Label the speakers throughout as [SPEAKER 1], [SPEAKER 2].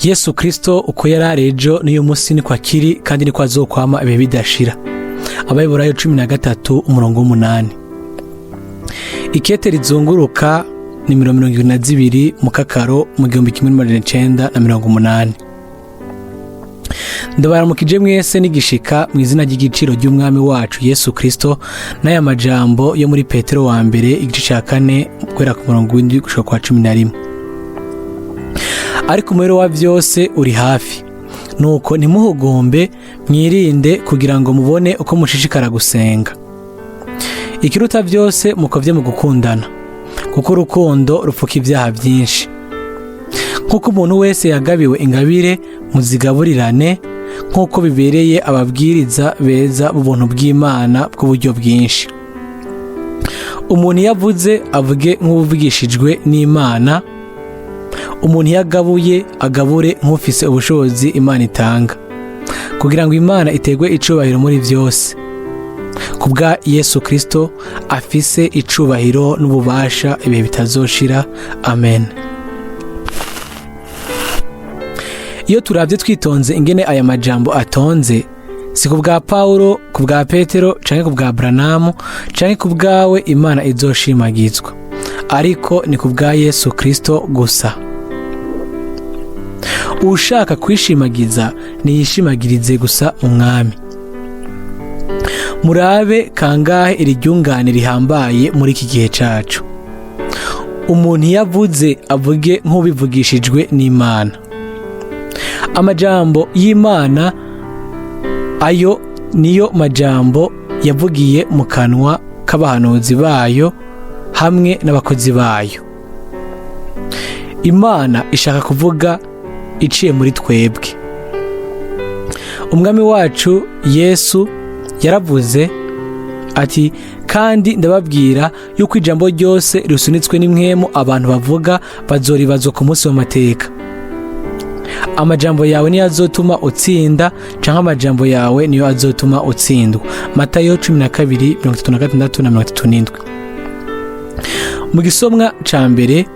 [SPEAKER 1] Yesu Kristo uko yari ejo n'uyu munsi niko akiri kandi niko azokwama ibihe bidashira. Abayiburayo 13:8. Ikete rizunguruka ni 22 Mukakaro mu 1980. Ndabaramukije mwese n'igishika mu izina ry'igiciro ry'umwami wacu Yesu Kristo n'aya majambo yo muri Petero wa mbere igice cya 4 kwera ku 7 gushika kwa 11. Ariko umubero wa byose uri hafi, nuko ntimuhugombe, mwirinde kugira ngo mubone uko mushishikara gusenga. Ikiruta byose mukovye mu gukundana, kuko urukundo rupfuka ibyaha byinshi. Nkuko umuntu wese yagabiwe ingabire, muzigaburirane nkuko bibereye ababwiriza beza b'ubuntu bw'Imana bw'uburyo bwinshi. Umuntu yavuze avuge nk'ubuvugishijwe n'Imana, umuntu yagabuye agabure nk'ufise ubushobozi Imana itanga, kugira ngo Imana itegwe icubahiro muri byose. Kubwa Yesu Kristo afise icubahiro n'ububasha ibihe bitazoshira. Amen. Iyo turavye twitonze ingene aya majambo atonze, si kubwa Paulo, kubwa Petero canke kubwa Branamu canke kubwawe Imana izoshimagizwa, ariko ni kubwa Yesu Kristo gusa. Ushaka kwishimagiza niyishimagirize gusa umwami. Murabe kangahe iriryungane rihambaye muri iki gihe cacu. Umuntu yavuze avuge nk'ubivugishijwe n'Imana. Amajambo y'Imana ayo niyo majambo yavugiye mu kanwa k'abahanuzi bayo hamwe n'abakozi bayo. Imana ishaka kuvuga iciye muri twebwe. Umwami wacu Yesu yaravuze ati, kandi ndababwira yuko ijambo ryose risunitswe n'imwemu abantu bavuga bazoribazwa ku munsi w'amateka. Amajambo yawe niyo azotuma utsinda canke amajambo yawe niyo azotuma utsindwa. Matayo 12:36-37. Mu gisomwa ca mbere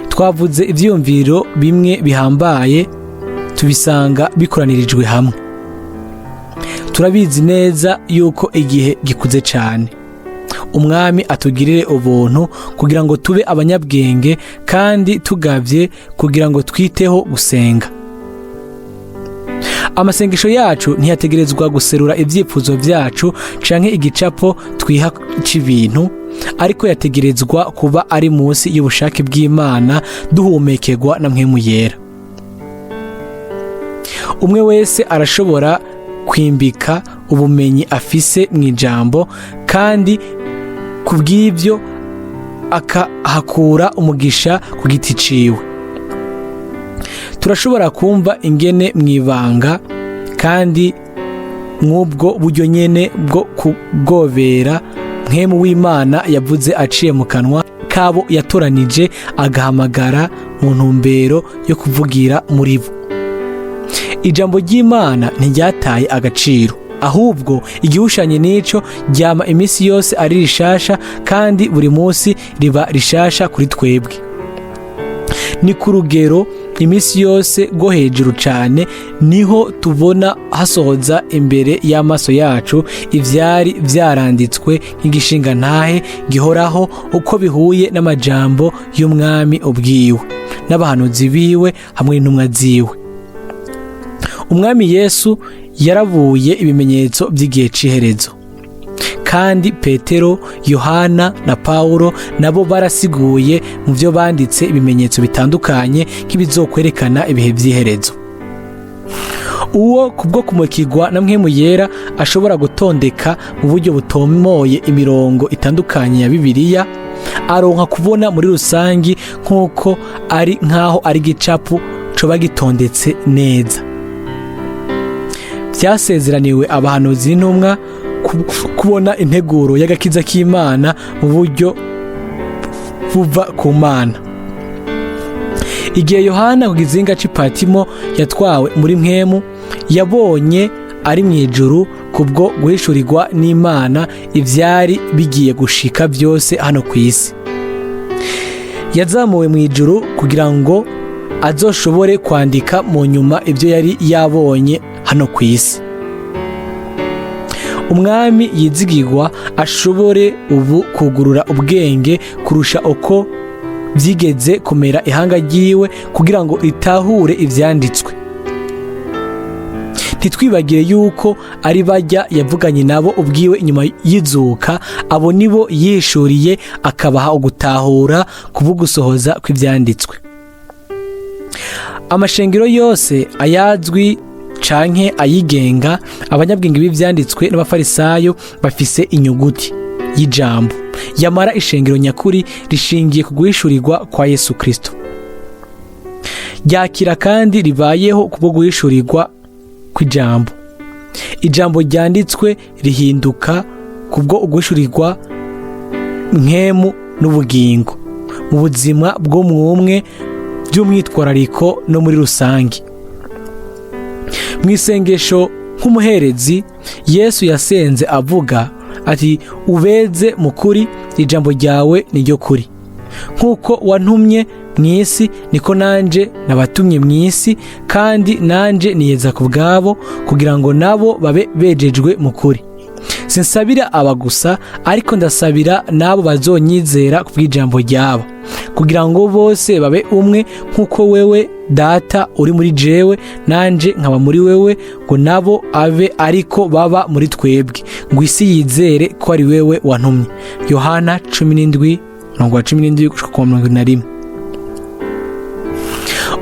[SPEAKER 1] twavuze ivyiyumviro bimwe bihambaye tubisanga bikoranirijwe hamwe. Turabizi neza yuko igihe gikuze cyane. Umwami atugirire ubuntu kugira ngo tube abanyabwenge kandi tugavye kugira ngo twiteho gusenga. Amasengesho yacu ntiyategerezwa guserura ivyifuzo vyacu canke igicapo twiha c'ibintu, ariko yategerezwa kuba ari munsi y'ubushake bw'Imana duhumekerwa na Mwemu Yera. Umwe wese arashobora kwimbika ubumenyi afise mu ijambo, kandi kubw'ivyo akahakura umugisha ku giti ciwe. Turashobora kumva ingene mwibanga kandi mw'ubwo buryo nyene bwo kugobera Mwemu w'Imana yavuze aciye mu kanwa kabo yatoranije agahamagara mu ntumbero yo kuvugira muri bo. Ijambo ry'Imana ntiryataye agaciro, ahubwo igihushanye n'ico ryama iminsi yose ari rishasha, kandi buri munsi riba rishasha kuri twebwe. Ni ku rugero iminsi yose rwo hejuru cane, niho tubona hasohoza imbere y'amaso yacu ivyari vyaranditswe nk'igishinga ntahe gihoraho, uko bihuye n'amajambo y'umwami ubwiwe n'abahanuzi biwe hamwe n'intumwa ziwe. Umwami Yesu yarabuye ibimenyetso by'igihe c'iherezo, kandi Petero, Yohana na Paulo nabo barasiguye mu byo banditse ibimenyetso bitandukanye nk'ibizokwerekana ibihe by'iherezo. Uwo kubwo kumurikirwa na Mwemu Yera ashobora gutondeka mu buryo butomoye imirongo itandukanye ya Bibiliya, aronka kubona muri rusangi nk'uko ari nk'aho ari gicapu coba gitondetse neza. Byasezeraniwe abahanuzi n'intumwa kubona integuro y'agakiza k'Imana mu buryo buva ku Mana. Igihe Yohana ku gizinga c'Ipatimo yatwawe muri Mwemu, yabonye ari mu ijuru kubwo guhishurirwa n'Imana ivyari bigiye gushika byose hano ku isi. Yazamuwe mu ijuru kugira ngo azoshobore kwandika mu nyuma ibyo yari yabonye hano ku isi. Umwami yizigirwa ashobore ubu kugurura ubwenge kurusha uko byigeze kumera ihanga ryiwe kugira ngo ritahure ibyanditswe. Ntitwibagire yuko ari bajya yavuganye nabo ubwiwe inyuma y'izuka, abo nibo yishuriye akabaha ugutahura kuvugusohoza kw'ibyanditswe. Amashengero yose ayazwi canke ayigenga, abanyabwenge b'ivyanditswe n'abafarisayo bafise inyuguti y'ijambo, yamara ishengero nyakuri rishingiye ku guhishurirwa kwa Yesu Kristo. Ryakira kandi ribayeho kubwo guhishurirwa kw'ijambo. Ijambo ryanditswe rihinduka kubwo uguhishurirwa nkemu n'ubugingo mu buzima bwo mwumwe, by'umwitwarariko no muri rusange. Mu isengesho nk'umuherezi, Yesu yasenze avuga ati, ubeze mu kuri, ijambo ryawe ni ryo kuri. Nk'uko wantumye mu isi, niko nanje nabatumye mu isi, kandi nanje niyeza ku bwabo, kugira ngo nabo babe bejejwe mu kuri. Sinsabira aba gusa, ariko ndasabira n'abo bazonyizera kubw'ijambo ryabo, kugira ngo bose babe umwe nk'uko wewe Data uri muri jewe nanje nkaba muri wewe, ngo nabo abe ariko baba muri twebwe, ngo isi yizere ko ari wewe wantumye. Yohana 17:17-21.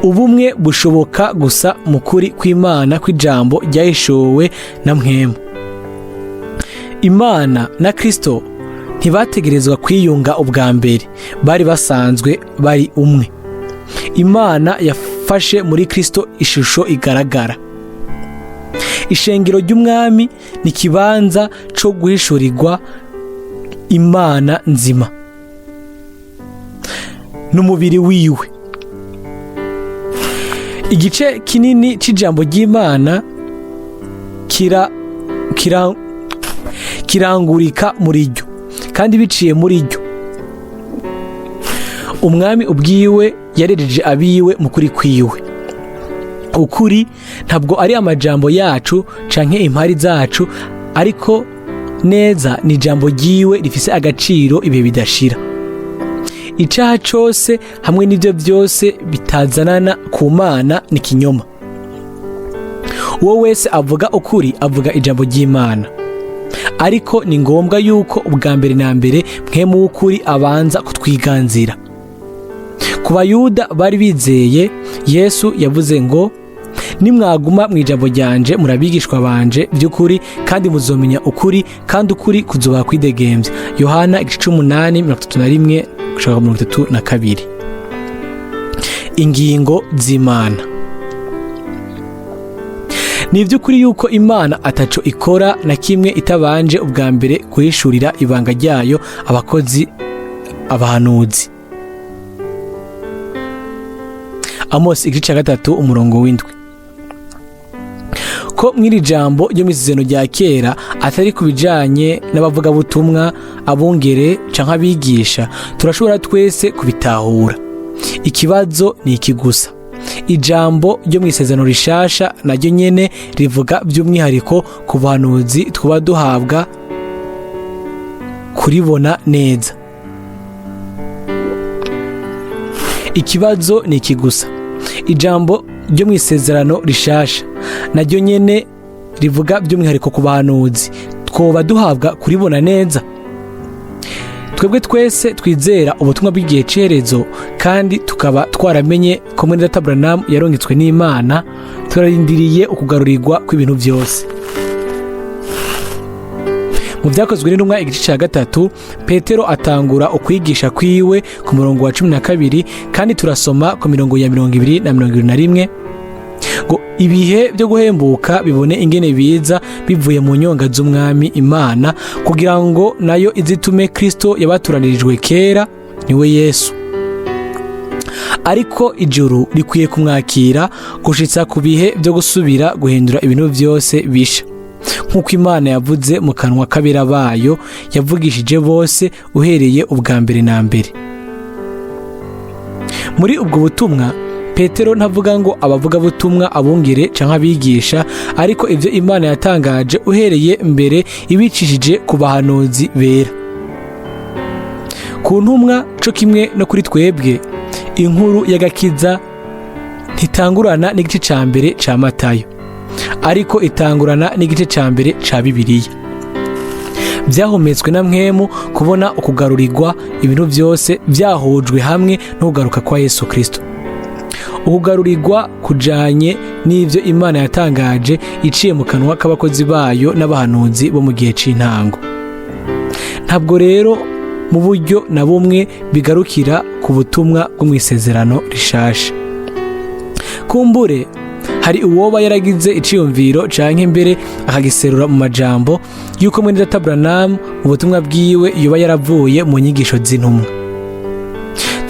[SPEAKER 1] Ubumwe bushoboka gusa mu kuri kw'Imana kw'ijambo ryahishuwe na Mwemu. Imana na Kristo ntibategerezwa kwiyunga ubwa mbere, bari basanzwe bari umwe. Imana yafashe muri Kristo ishusho igaragara. Ishengero ry'umwami ni ikibanza cyo guhishurirwa Imana nzima n'umubiri wiwe. Igice kinini c'ijambo ry'Imana kirangurika muri ryo, kandi biciye muri ryo umwami ubwiwe yarereje abiwe mu kuri kwiwe. Ukuri ntabwo ari amajambo yacu canke impari zacu, ariko neza ni ijambo ryiwe rifise agaciro ibihe bidashira. Icaha cose hamwe n'ivyo byose bitazanana ku Mana ni kinyoma. Uwo wese avuga ukuri avuga ijambo ry'Imana, ariko ni ngombwa yuko ubwa mbere na mbere Mwemu w'ukuri abanza kutwiganzira. Ku Bayuda bari bizeye Yesu yavuze ngo, nimwaguma mu ijambo ryanje murabigishwa banje by'ukuri, kandi muzomenya ukuri, kandi ukuri kuzoba kwidegembya. Yohana 8:31-32. Ingingo z'Imana. Ni iby'ukuri yuko Imana ataco ikora na kimwe itabanje ubwa mbere guhishurira ibanga ryayo abakozi, abahanuzi. Amos 3:7. Ko mw'iri jambo ryo mu isezerano rya kera atari kubijanye n'abavugabutumwa, abungere canke abigisha, turashobora twese kubitahura. Ikibazo ni iki gusa: ijambo ryo mu isezerano rishasha naryo nyene rivuga by'umwihariko ku bahanuzi twaba duhabwa kuribona neza. Ikibazo ni iki gusa: ijambo ryo mu isezerano rishasha naryo nyene rivuga by'umwihariko ku bahanuzi twoba duhabwa kuribona neza. Twebwe twese twizera ubutumwa bw'igihe c'iherezo, kandi tukaba twaramenye ko Mwene Data Branham yarongetswe n'Imana, turarindiriye ukugarurirwa kw'ibintu byose. Mu Vyakozwe n'Intumwa igice ca 3, Petero atangura ukwigisha kwiwe ku murongo wa 12, kandi turasoma ku mirongo ya 20 na 21 ngo ibihe byo guhembuka bibone ingene biza bivuye mu nyonga z'umwami Imana, kugira ngo nayo izitume Kristo yabaturanirijwe kera, niwe Yesu. Ariko ijuru rikwiye kumwakira gushitsa ku bihe byo gusubira guhindura ibintu byose bisha, nk'uko Imana yavuze mu kanwa k'abera bayo yavugishije bose uhereye ubwa mbere na mbere. Muri ubwo butumwa Petero ntavuga ngo abavugabutumwa, abungere canke abigisha, ariko ivyo Imana yatangaje uhereye mbere ibicishije ku bahanuzi bera. Ku ntumwa co kimwe no kuri twebwe, inkuru y'agakiza ntitangurana n'igice ca mbere ca Matayo, ariko itangurana n'igice ca mbere ca Bibiliya. Vyahumetswe na Mwemu kubona ukugarurirwa ibintu vyose vyahujwe hamwe no kugaruka kwa Yesu Kristo. Ukugarurirwa kujanye n'ivyo Imana yatangaje iciye mu kanwa k'abakozi bayo n'abahanuzi bo mu gihe c'intango. Ntabwo rero mu buryo na bumwe bigarukira ku butumwa bwo mw'isezerano rishasha. Kumbure hari uwoba yaragize iciyumviro canke mbere akagiserura mu majambo yuko Mwene Data Branham mu butumwa bwiwe yoba yaravuye mu nyigisho z'intumwa.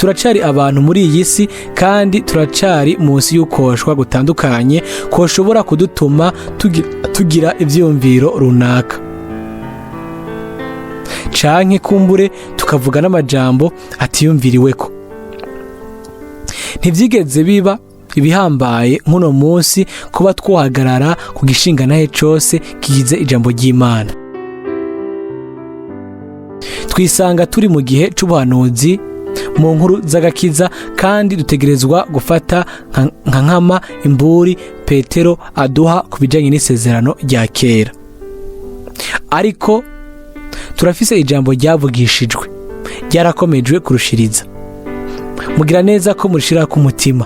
[SPEAKER 1] Turacari abantu muri iyi si kandi turacari munsi y'ukoshwa gutandukanye koshobora kudutuma tugira ivyumviro runaka, canke kumbure tukavuga n'amajambo atiyumviriweko. Ntivyigeze biba ibihambaye nk'uno munsi kuba twohagarara ku gishinganahe cose kigize ijambo ry'Imana. Twisanga turi mu gihe c'ubuhanuzi mu nkuru z'agakiza, kandi dutegerezwa gufata nka nkama imburi Petero aduha ku bijanye n'isezerano rya kera. Ariko turafise ijambo ryavugishijwe, ryarakomejwe kurushiriza. Mugira neza ko murishira ku mutima,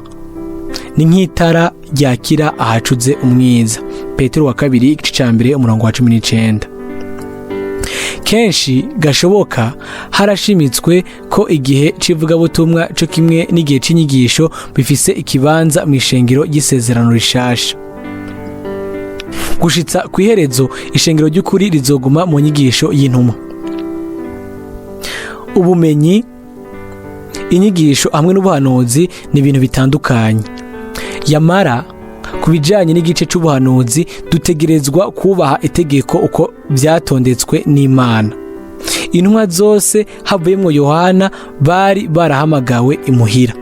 [SPEAKER 1] ni nk'itara ryakira ahacuze umwiza. Petero wa kabiri igice ca mbere umurongo wa 19. Kenshi gashoboka harashimitswe ko igihe c'ivugabutumwa co kimwe n'igihe c'inyigisho bifise ikibanza mw'ishengero ry'isezerano rishasha. Gushitsa kw'iherezo, ishengero ry'ukuri rizoguma mu nyigisho y'intumwa. Ubumenyi, inyigisho hamwe n'ubuhanuzi ni ibintu bitandukanye. Yamara ku bijanye n'igice c'ubuhanuzi dutegerezwa kubaha itegeko uko vyatondetswe n'Imana. Intumwa zose havuyemwo Yohana bari barahamagawe imuhira,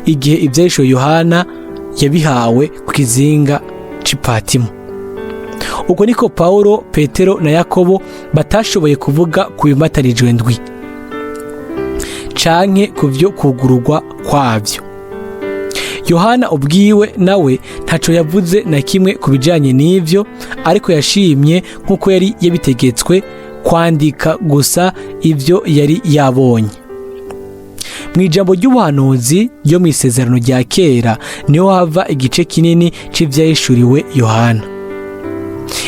[SPEAKER 1] igihe ivyahishwe Yohana yabihawe ku kizinga c'Ipatimo. Uko niko Paulo, Petero na Yakobo batashoboye kuvuga ku bimatarijwe ndwi canke ku vyo kugururwa kwavyo. Yohana ubwiwe nawe ntaco yavuze na kimwe ku bijanye n'ivyo, ariko yashimye nk'uko yari yabitegetswe kwandika gusa ivyo yari yabonye. Mw'ijambo ry'ubuhanuzi ryo mw'isezerano rya kera niho hava igice kinini c'ivyahishuriwe Yohana.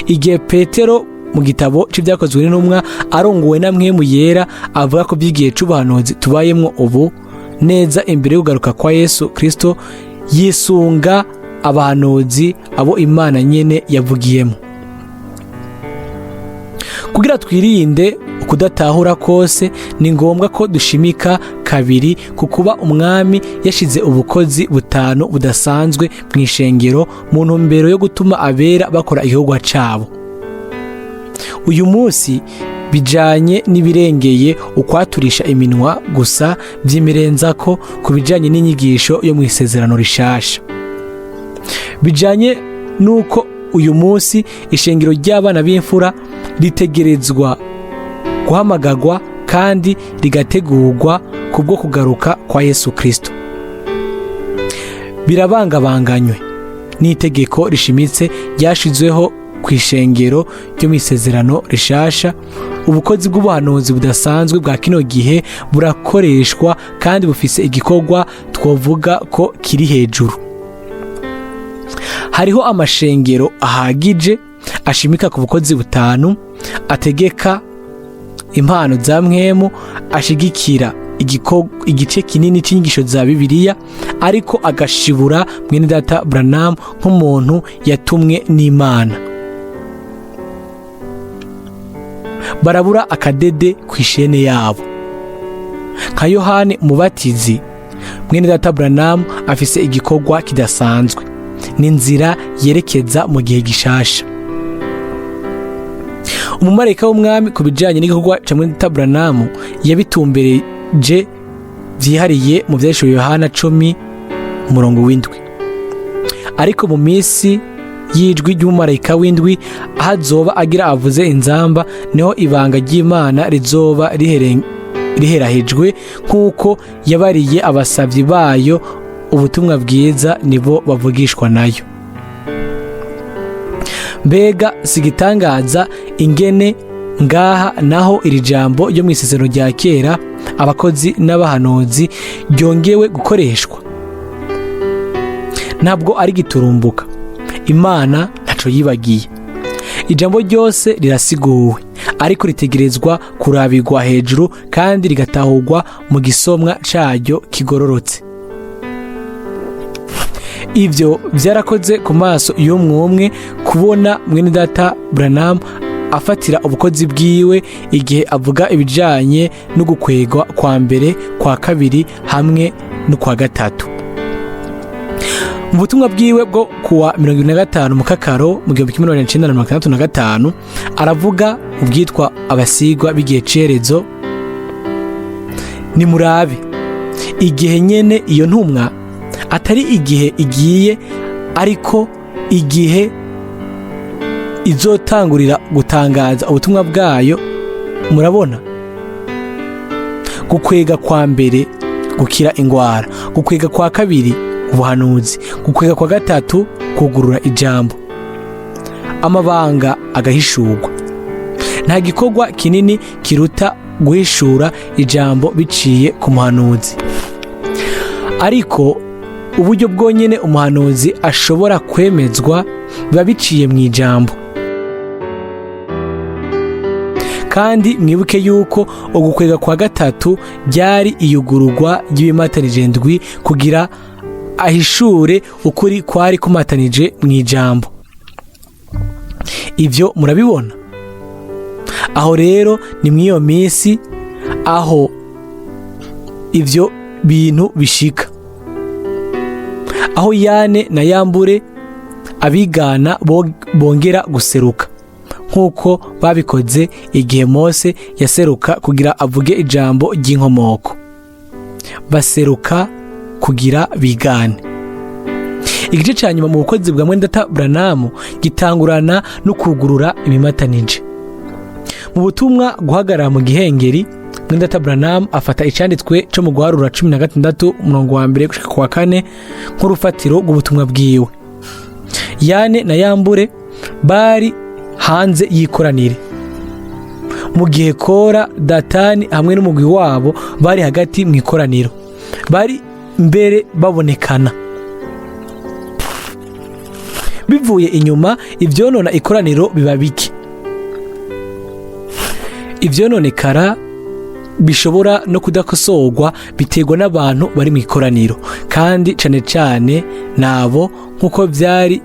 [SPEAKER 1] Igihe Petero mu gitabo c'ivyakozwe n'intumwa arongowe na Mwemu Yera avuga ko by'igihe c'ubuhanuzi tubayemwo ubu, neza imbere y'ugaruka kwa Yesu Kristo, yisunga abahanuzi abo Imana nyene yavugiyemo. Kugira twirinde ukudatahura kose, ni ngombwa ko dushimika kabiri ku kuba umwami yashize ubukozi butanu budasanzwe mw'ishengero mu ntumbero yo gutuma abera bakora igikorwa cabo. Uyu munsi bijanye n'ibirengeye ukwaturisha iminwa gusa vyimirenzako ku bijanye n'inyigisho yo mw'isezerano rishasha. Bijanye nuko uyu munsi ishengero ry'abana b'imfura ritegerezwa guhamagagwa kandi rigategurwa kubwo kugaruka kwa Yesu Kristo. Birabangabanganywe n'itegeko rishimitse ryashizweho kw'ishengero ryo mw'isezerano rishasha. Ubukozi bw'ubuhanuzi budasanzwe bwa kino gihe burakoreshwa kandi bufise igikorwa twovuga ko kiri hejuru. Hariho amashengero ahagije ashimika ku bukozi butanu, ategeka impano za Mwemu, ashigikira igice kinini c'inyigisho za Bibiliya, ariko agashibura Mwene Data Branham nk'umuntu yatumwe n'Imana. Barabura akadede kw'ishene yabo. Nka Yohane Umubatizi, Mwene Data Branham afise igikorwa kidasanzwe, n'inzira yerekeza mu gihe gishasha. Umumarayika w'umwami ku bijanye n'igikorwa ca Mwene Data Branham yabitumbereje vyihariye mu vyahishuriwe Yohana 10 umurongo w'indwi. Ariko mu minsi y'ijwi ry'umumarayika w'indwi, aho azoba agira avuze inzamba, niho ibanga ry'Imana rizoba riherahejwe, nk'uko yabariye abasavyi bayo ubutumwa bwiza, nibo bavugishwa nayo. Mbega sigitangaza ingene ngaha naho iri jambo ryo mu isezerano rya kera, abakozi n'abahanuzi, ryongewe gukoreshwa. Ntabwo ari giturumbuka, Imana ntaco yibagiye. Ijambo ryose rirasiguwe, ariko ritegerezwa kurabirwa hejuru kandi rigatahurwa mu gisomwa caryo kigororotse. Ivyo vyarakoze ku maso y'umwe kubona Mwene Data Branham afatira ubukozi bwiwe igihe avuga ibijanye no gukwegwa kwa mbere, kwa kabiri hamwe no kwa gatatu. Mu butumwa bwiwe bwo kuwa 25 Mukakaro mu 1965 aravuga ubwitwa abasigwa b'igihe cerezo. Ni murabe igihe nyene iyo ntumwa atari igihe igiye, ariko igihe izotangurira gutangaza ubutumwa bwayo. Murabona, gukwega kwa mbere gukira ingwara, gukwega kwa kabiri ubuhanuzi, gukwega kwa gatatu kugurura ijambo, amabanga agahishurwa. Nta gikorwa kinini kiruta guhishura ijambo biciye ku muhanuzi, ariko uburyo bwonyene umuhanuzi ashobora kwemezwa biba biciye mu ijambo. Kandi mwibuke yuko ugukwega kwa gatatu ryari iyugururwa ry'ibimatanije ndwi kugira ahishure ukuri kwari kumatanije mu ijambo. Ivyo murabibona. Aho rero ni mw'iyo minsi aho ivyo bintu bishika, aho Yane na Yambure abigana bongera guseruka, nk'uko babikoze igihe Mose yaseruka kugira avuge ijambo ry'inkomoko. Baseruka kugira bigane. Igice ca nyuma mu bukozi bwa Mwene Data Branham gitangurana no kugurura ibimatanije. Mu butumwa guhagarara mu gihengeri, Mwene Data Branham afata icanditswe co mu guharura 16 umurongo wa mbere gushika kwa 4 nk'urufatiro rw'ubutumwa bwiwe. Yane na Yambure bari hanze y'ikoranire, mu gihe Kora, Datani hamwe n'umugwi wabo bari hagati mu ikoraniro, bari mbere babonekana. Bivuye inyuma, ivyonona ikoraniro biba bike. Ivyononekara bishobora no kudakosorwa biterwa n'abantu bari mu ikoraniro, kandi cane cane nabo nk'uko vyari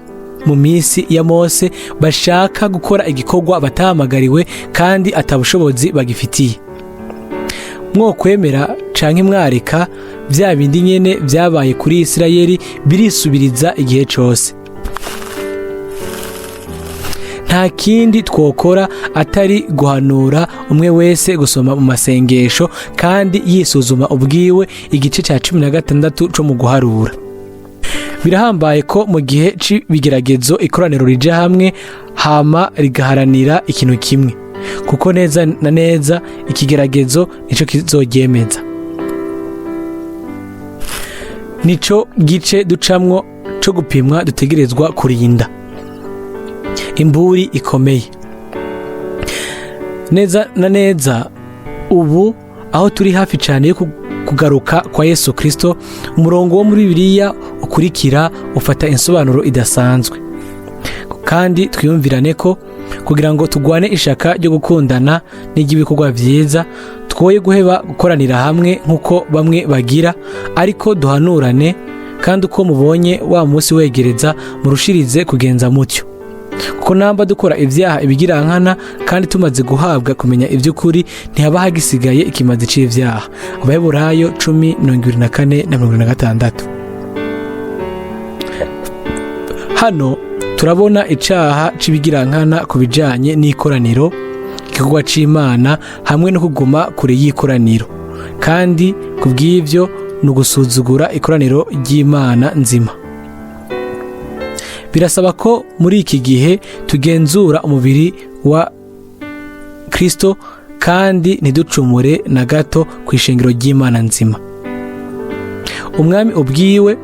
[SPEAKER 1] mu minsi ya Mose bashaka gukora igikorwa batahamagariwe kandi atabushobozi bagifitiye. Mwokwemera canke mwareka, vya bindi nyene vyabaye kuri Isirayeli birisubiriza igihe cose. Nta kindi twokora atari guhanura umwe wese gusoma mu masengesho kandi yisuzuma ubwiwe igice ca 16 co mu guharura. Birahambaye ko mu gihe c'ibigeragezo ikoraniro rija hamwe hama rigaharanira ikintu kimwe, kuko neza na neza ikigeragezo nico kizogyemeza. Nico gice ducamwo co gupimwa dutegerezwa kurinda. Imburi ikomeye. Neza na neza ubu aho turi hafi cyane yo kugaruka kwa Yesu Kristo, umurongo wo muri Bibiliya ukurikira ufata insobanuro idasanzwe. Kandi twiyumvirane ko kugira ngo tugwane ishaka ryo gukundana n'igibikorwa vyiza, twoye guheba gukoranira hamwe nkuko bamwe bagira, ariko duhanurane, kandi uko mubonye wa munsi wegereza murushirize kugenza mutyo. Kuko namba dukora ivyaha ibigirankana kandi tumaze guhabwa kumenya ivy'ukuri, ntihaba hagisigaye ikimazi c'ivyaha. Abaheburayo 10:24-26. Hano turabona icaha c'ibigirankana ku bijanye n'ikoraniro, igikorwa c'Imana hamwe no kuguma kure y'ikoraniro. Kandi kubw'ivyo ni ugusuzugura ikoraniro ry'Imana nzima. Birasaba ko muri iki gihe tugenzura umubiri wa Kristo kandi ntiducumure na gato ku ishengero ry'Imana nzima. Umwami ubwiwe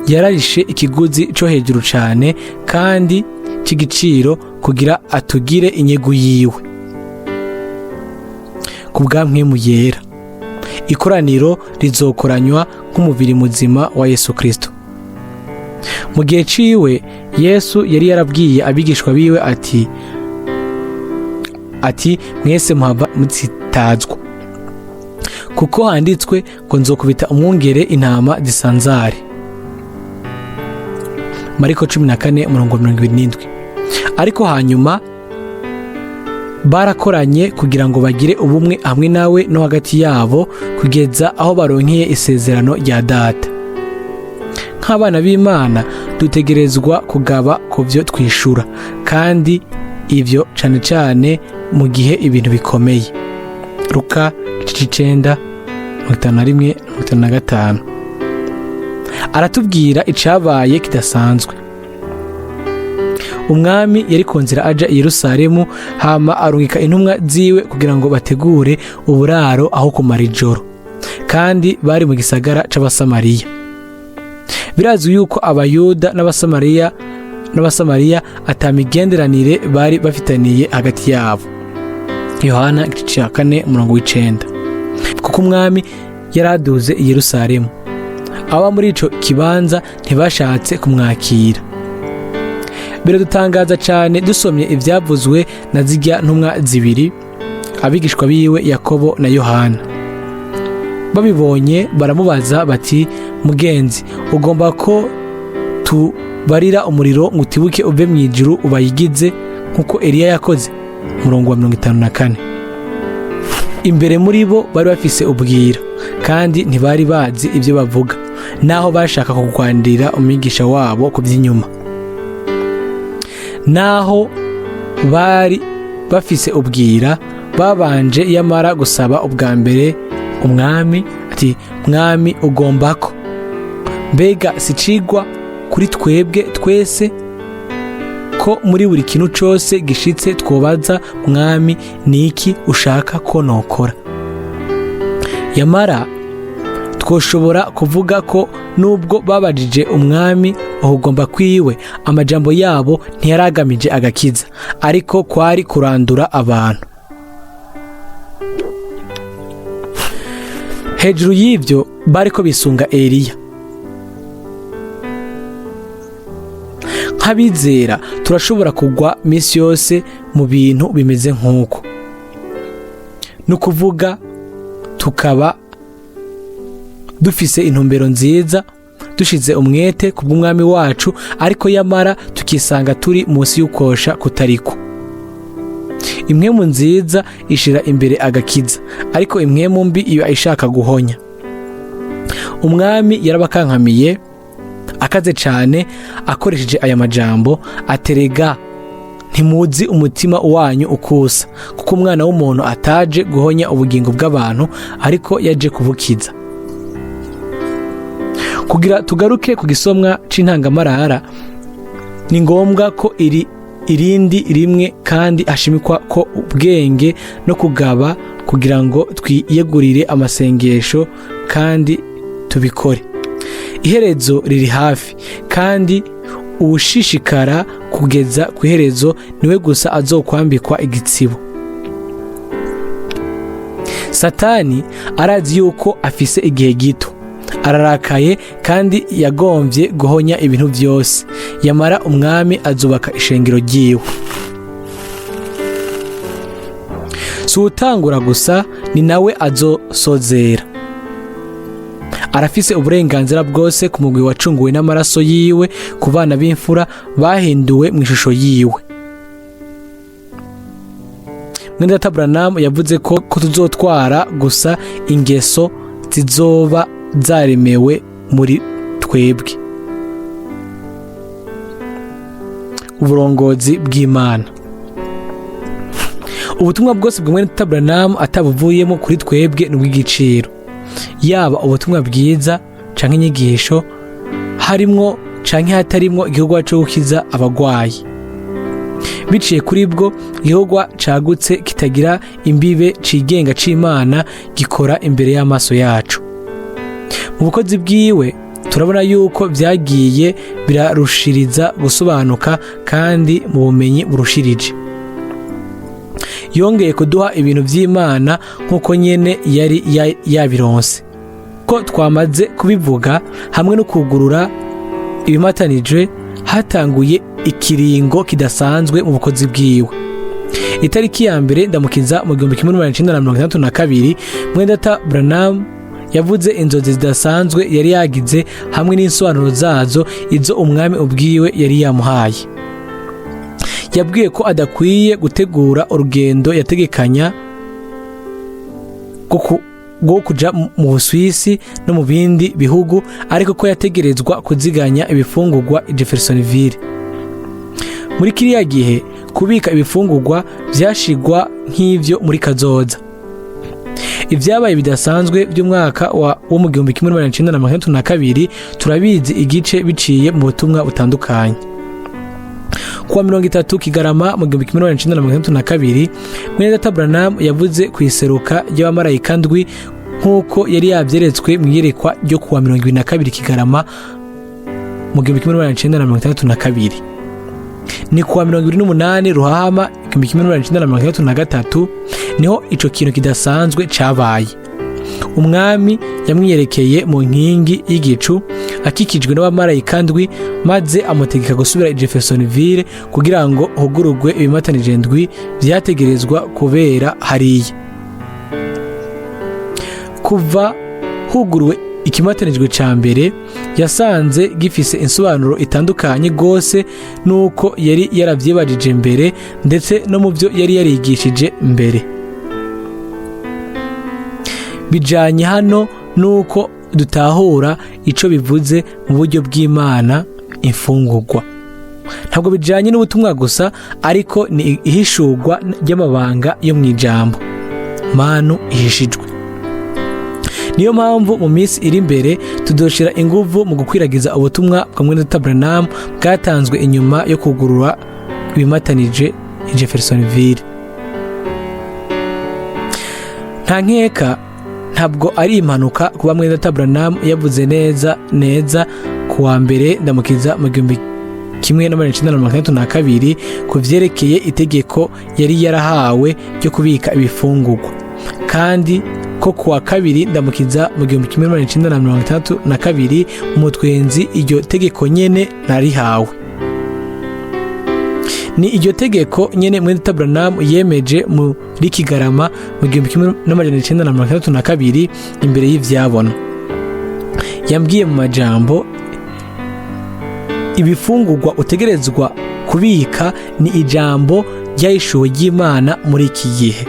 [SPEAKER 1] yararishe ikiguzi cyo hejuru cyane kandi cy'igiciro kugira atugire inyegu yiwe. Ku bwa Mpwemu Yera, ikoraniro rizokoranywa nk'umubiri muzima wa Yesu Kristo. Mu gihe ciwe Yesu yari yarabwiye abigishwa biwe ati mwese muhava mutsitazwa, kuko handitswe ngo nzokubita umwungere intama zisanzare. Mariko 14:27. Ariko hanyuma barakoranye kugira ngo bagire ubumwe hamwe nawe no hagati yabo kugeza aho baronkeye isezerano rya Data. Nk'abana b'Imana dutegerezwa kugaba ku byo twishura, kandi ibyo cyane cyane mu gihe ibintu bikomeye. Luka 9:51-55. Aratubwira icabaye kidasanzwe. Umwami yari ku nzira aja i Yerusalemu, hama arungika intumwa ziwe kugira ngo bategure uburaro aho kumara ijoro, kandi bari mu gisagara c'Abasamariya. Birazwi yuko Abayuda n'Abasamariya atamigenderanire bari bafitaniye hagati yabo. Yohana 4:9. Kuko umwami yaraduze i Yerusalemu, aba muri ico kibanza ntibashatse kumwakira. Biradutangaza cyane dusomye ivyavuzwe na zirya ntumwa zibiri, abigishwa biwe Yakobo na Yohana. Babibonye baramubaza bati, mugenzi, ugomba ko tubarira umuriro ngo utibuke uve mu ijuru ubayigize nkuko Eliya yakoze. Murongo wa 54. Imbere muri bo bari bafise ubwira, kandi ntibari bazi ibyo bavuga, naho bashaka kugwandira umwigisha wabo ku by'inyuma. Naho bari bafise ubwira, babanje yamara gusaba ubwa mbere umwami ati, mwami ugomba ko, mbega sicigwa kuri twebwe twese ko muri buri kintu cyose gishitse twobaza mwami niki ushaka ko nokora. Yamara twoshobora kuvuga ko nubwo babajije umwami ahugomba kwiwe, amajambo yabo ntiyaragamije agakiza, ariko kwari kurandura abantu. Hejuru y'ivyo bariko bisunga Eliya. Nk'abizera turashobora kugwa misi yose mu bintu bimeze nk'uko, nukuvuga tukaba dufise intumbero nziza, dushize umwete ku bw'umwami wacu, ariko yamara tukisanga turi munsi y'ukosha kutariko. Impwemu nziza ishira imbere agakiza, ariko impwemu mbi iba ishaka guhonya. Umwami yarabakankamiye akaze cyane akoresheje aya majambo, aterega ntimuzi umutima wanyu ukusa, kuko umwana w'umuntu ataje guhonya ubugingo bw'abantu, ariko yaje kubukiza. Kugira tugaruke ku gisomwa c'intangamarara, ni ngombwa ko irindi rimwe kandi hashimikwa ko ubwenge no kugaba kugira ngo twiyegurire amasengesho kandi tubikore. Iherezo riri hafi, kandi uwushishikara kugeza ku iherezo niwe gusa azokwambikwa igitsibo. Satani arazi yuko afise igihe gito, ararakaye kandi yagomvye guhonya ibintu byose, yamara umwami azubaka ishengero ryiwe. Si utangura gusa, ni nawe azosozera. Arafise uburenganzira bwose ku mugwi wacunguwe n'amaraso yiwe, ku bana b'imfura bahinduwe mu ishusho yiwe. Mwene Data Branham yavuze ko tuzotwara gusa ingeso zizoba zaremewe muri twebwe. Uburongozi bw'Imana. Ubutumwa bwose bwa Mwene Data Branham atabuvuyemo kuri twebwe n'ubw'igiciro. yaba ubutumwa bwiza canke inyigisho, harimwo canke hatarimwo igikorwa cyo gukiza abagwayi. Biciye kuri bwo, igikorwa cagutse kitagira imbibe cigenga c'Imana gikora imbere y'amaso yacu. Mu bukozi bwiwe turabona yuko vyagiye birarushiriza gusobanuka kandi mu bumenyi burushirije. Yongeye kuduha ibintu vy'Imana nk'uko nyene yari yabironse. Ko twamaze kubivuga, hamwe no kugurura ibimatanijwe, hatanguye ikiringo kidasanzwe mu bukozi bwiwe. Itariki ya mbere ndamukiza mu 1962, Mwene Data Branham yavuze inzozi zidasanzwe yari yagize hamwe n'insobanuro zazo, izo umwami ubwiwe yari yamuhaye. Yabwiye ko adakwiye gutegura urugendo yategekanya bwo kuja mu Busuwisi no mu bindi bihugu, ariko ko yategerezwa kuziganya ibifungurwa i Jeffersonville. Muri kiriya gihe kubika ibifungurwa vyashigwa nk'ivyo muri kazoza. Ivyabaye bidasanzwe by'umwaka wo mu 1962 turabizi igice biciye mu butumwa butandukanye. Kuwa 30 Kigarama mu 1962, Mwene Data Branham yavuze ku iseruka ry'abamarayika ndwi nk'uko yari yavyeretswe mu iyerekwa ryo kuwa 22 Kigarama mu 1962. Ni kuwa 28 Ruhama 1963 niho ico kintu kidasanzwe cabaye. Umwami yamwiyerekeye mu nkingi y'igicu akikijwe n'abamarayika ndwi, maze amutegeka gusubira i Jeffersonville kugira ngo hugurugwe ibimatanije ndwi vyategerezwa kubera hariya. Kuva huguruwe ikimatanijwe ca mbere, yasanze gifise insobanuro itandukanye gose nuko yari yaravyibajije mbere, ndetse no mu byo yari yarigishije mbere. Bijanye hano nuko dutahura ico bivuze mu buryo bw'Imana imfungurwa. Ntabwo bijanye n'ubutumwa gusa, ariko ni ihishurwa ry'amabanga yo mu ijambo, manu ihishijwe. Niyo mpamvu mu minsi iri imbere tudoshira inguvu mu gukwiragiza ubutumwa bwa Mwene Data Branham bwatanzwe inyuma yo kugurura ibimatanije i Jeffersonville. Nta nkeka, ntabwo ari impanuka kuba Mwene Data Branham yavuze neza kuwa mbere ndamukiza mu 1962 ku vyerekeye itegeko yari yarahawe ryo kubika ibifungurwa, kandi ko kuwa kabiri ndamukiza mu 1962 umutwenzi iryo tegeko nyene narihawe. Ni iryo tegeko nyene Mwene Data Branham yemeje muri Kigarama mu 1962 imbere y'ivyabona. Yambwiye mu majambo, ibifungurwa utegerezwa kubika ni ijambo ryahishuwe ry'Imana muri iki gihe.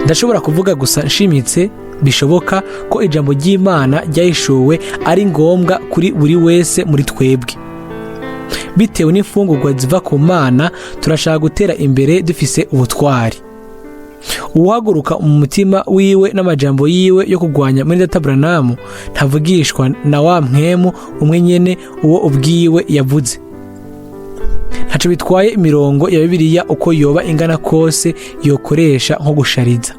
[SPEAKER 1] Ndashobora kuvuga gusa nshimitse bishoboka ko ijambo ry'Imana ryahishuwe ari ngombwa kuri buri wese muri twebwe. Bitewe n'imfungurwa ziva ku Mana, turashaka gutera imbere dufise ubutwari. Uhaguruka mu mutima wiwe n'amajambo yiwe yo kugwanya Mwene Data Branham ntavugishwa na wa mpwemu umwe nyene uwo ubwiwe yavuze. Ntaco bitwaye imirongo ya Bibiliya uko yoba ingana kose yokoresha nko gushariza.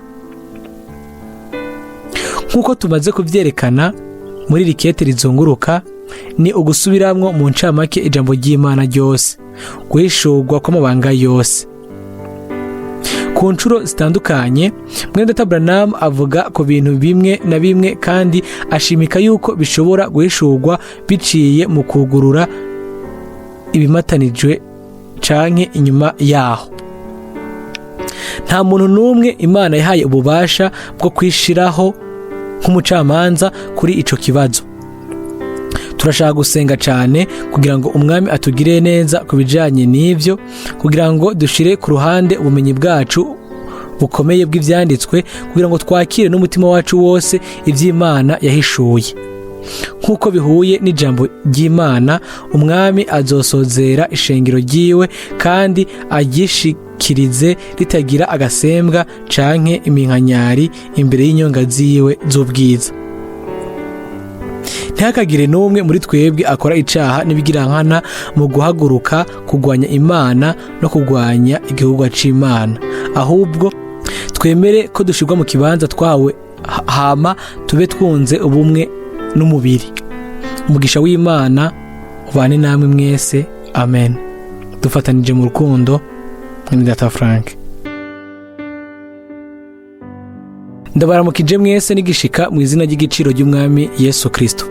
[SPEAKER 1] Nk'uko tumaze kuvyerekana muri Ikete rizunguruka, ni ugusubiramwo mu ncamake ijambo ry'Imana ryose, guhishurwa kw'amabanga yose. Ku ncuro zitandukanye, Mwene Data Branham avuga ku bintu bimwe na bimwe kandi ashimika yuko bishobora guhishurwa biciye mu kugurura ibimatanijwe canke inyuma yaho. Nta muntu n'umwe Imana yahaye ububasha bwo kwishiraho nk'umucamanza kuri ico kibazo. Turashaka gusenga cane kugira ngo umwami atugire neza kubijanye n'ivyo, kugira ngo dushire ku ruhande ubumenyi bwacu bukomeye bw'ivyanditswe, kugira ngo twakire n'umutima wacu wose ivy'Imana yahishuye. Nk'uko bihuye n'ijambo ry'Imana, umwami azosozera ishengero ryiwe kandi rimukirize ritagira agasembwa canke iminkanyari imbere y'inyonga ziwe z'ubwiza. Ntihakagire n'umwe muri twebwe akora icaha n'ibigirankana mu guhaguruka kugwanya Imana no kugwanya igihugu c'Imana, ahubwo twemere ko dushirwa mu kibanza twawe, hama tube twunze ubumwe n'umubiri. Umugisha w'Imana ubane namwe mwese, amen. Dufatanije mu rukundo, Mwene Data Frank. Ndabaramukije mwese n'igishika mu izina ry'igiciro ry'Umwami Yesu Kristo.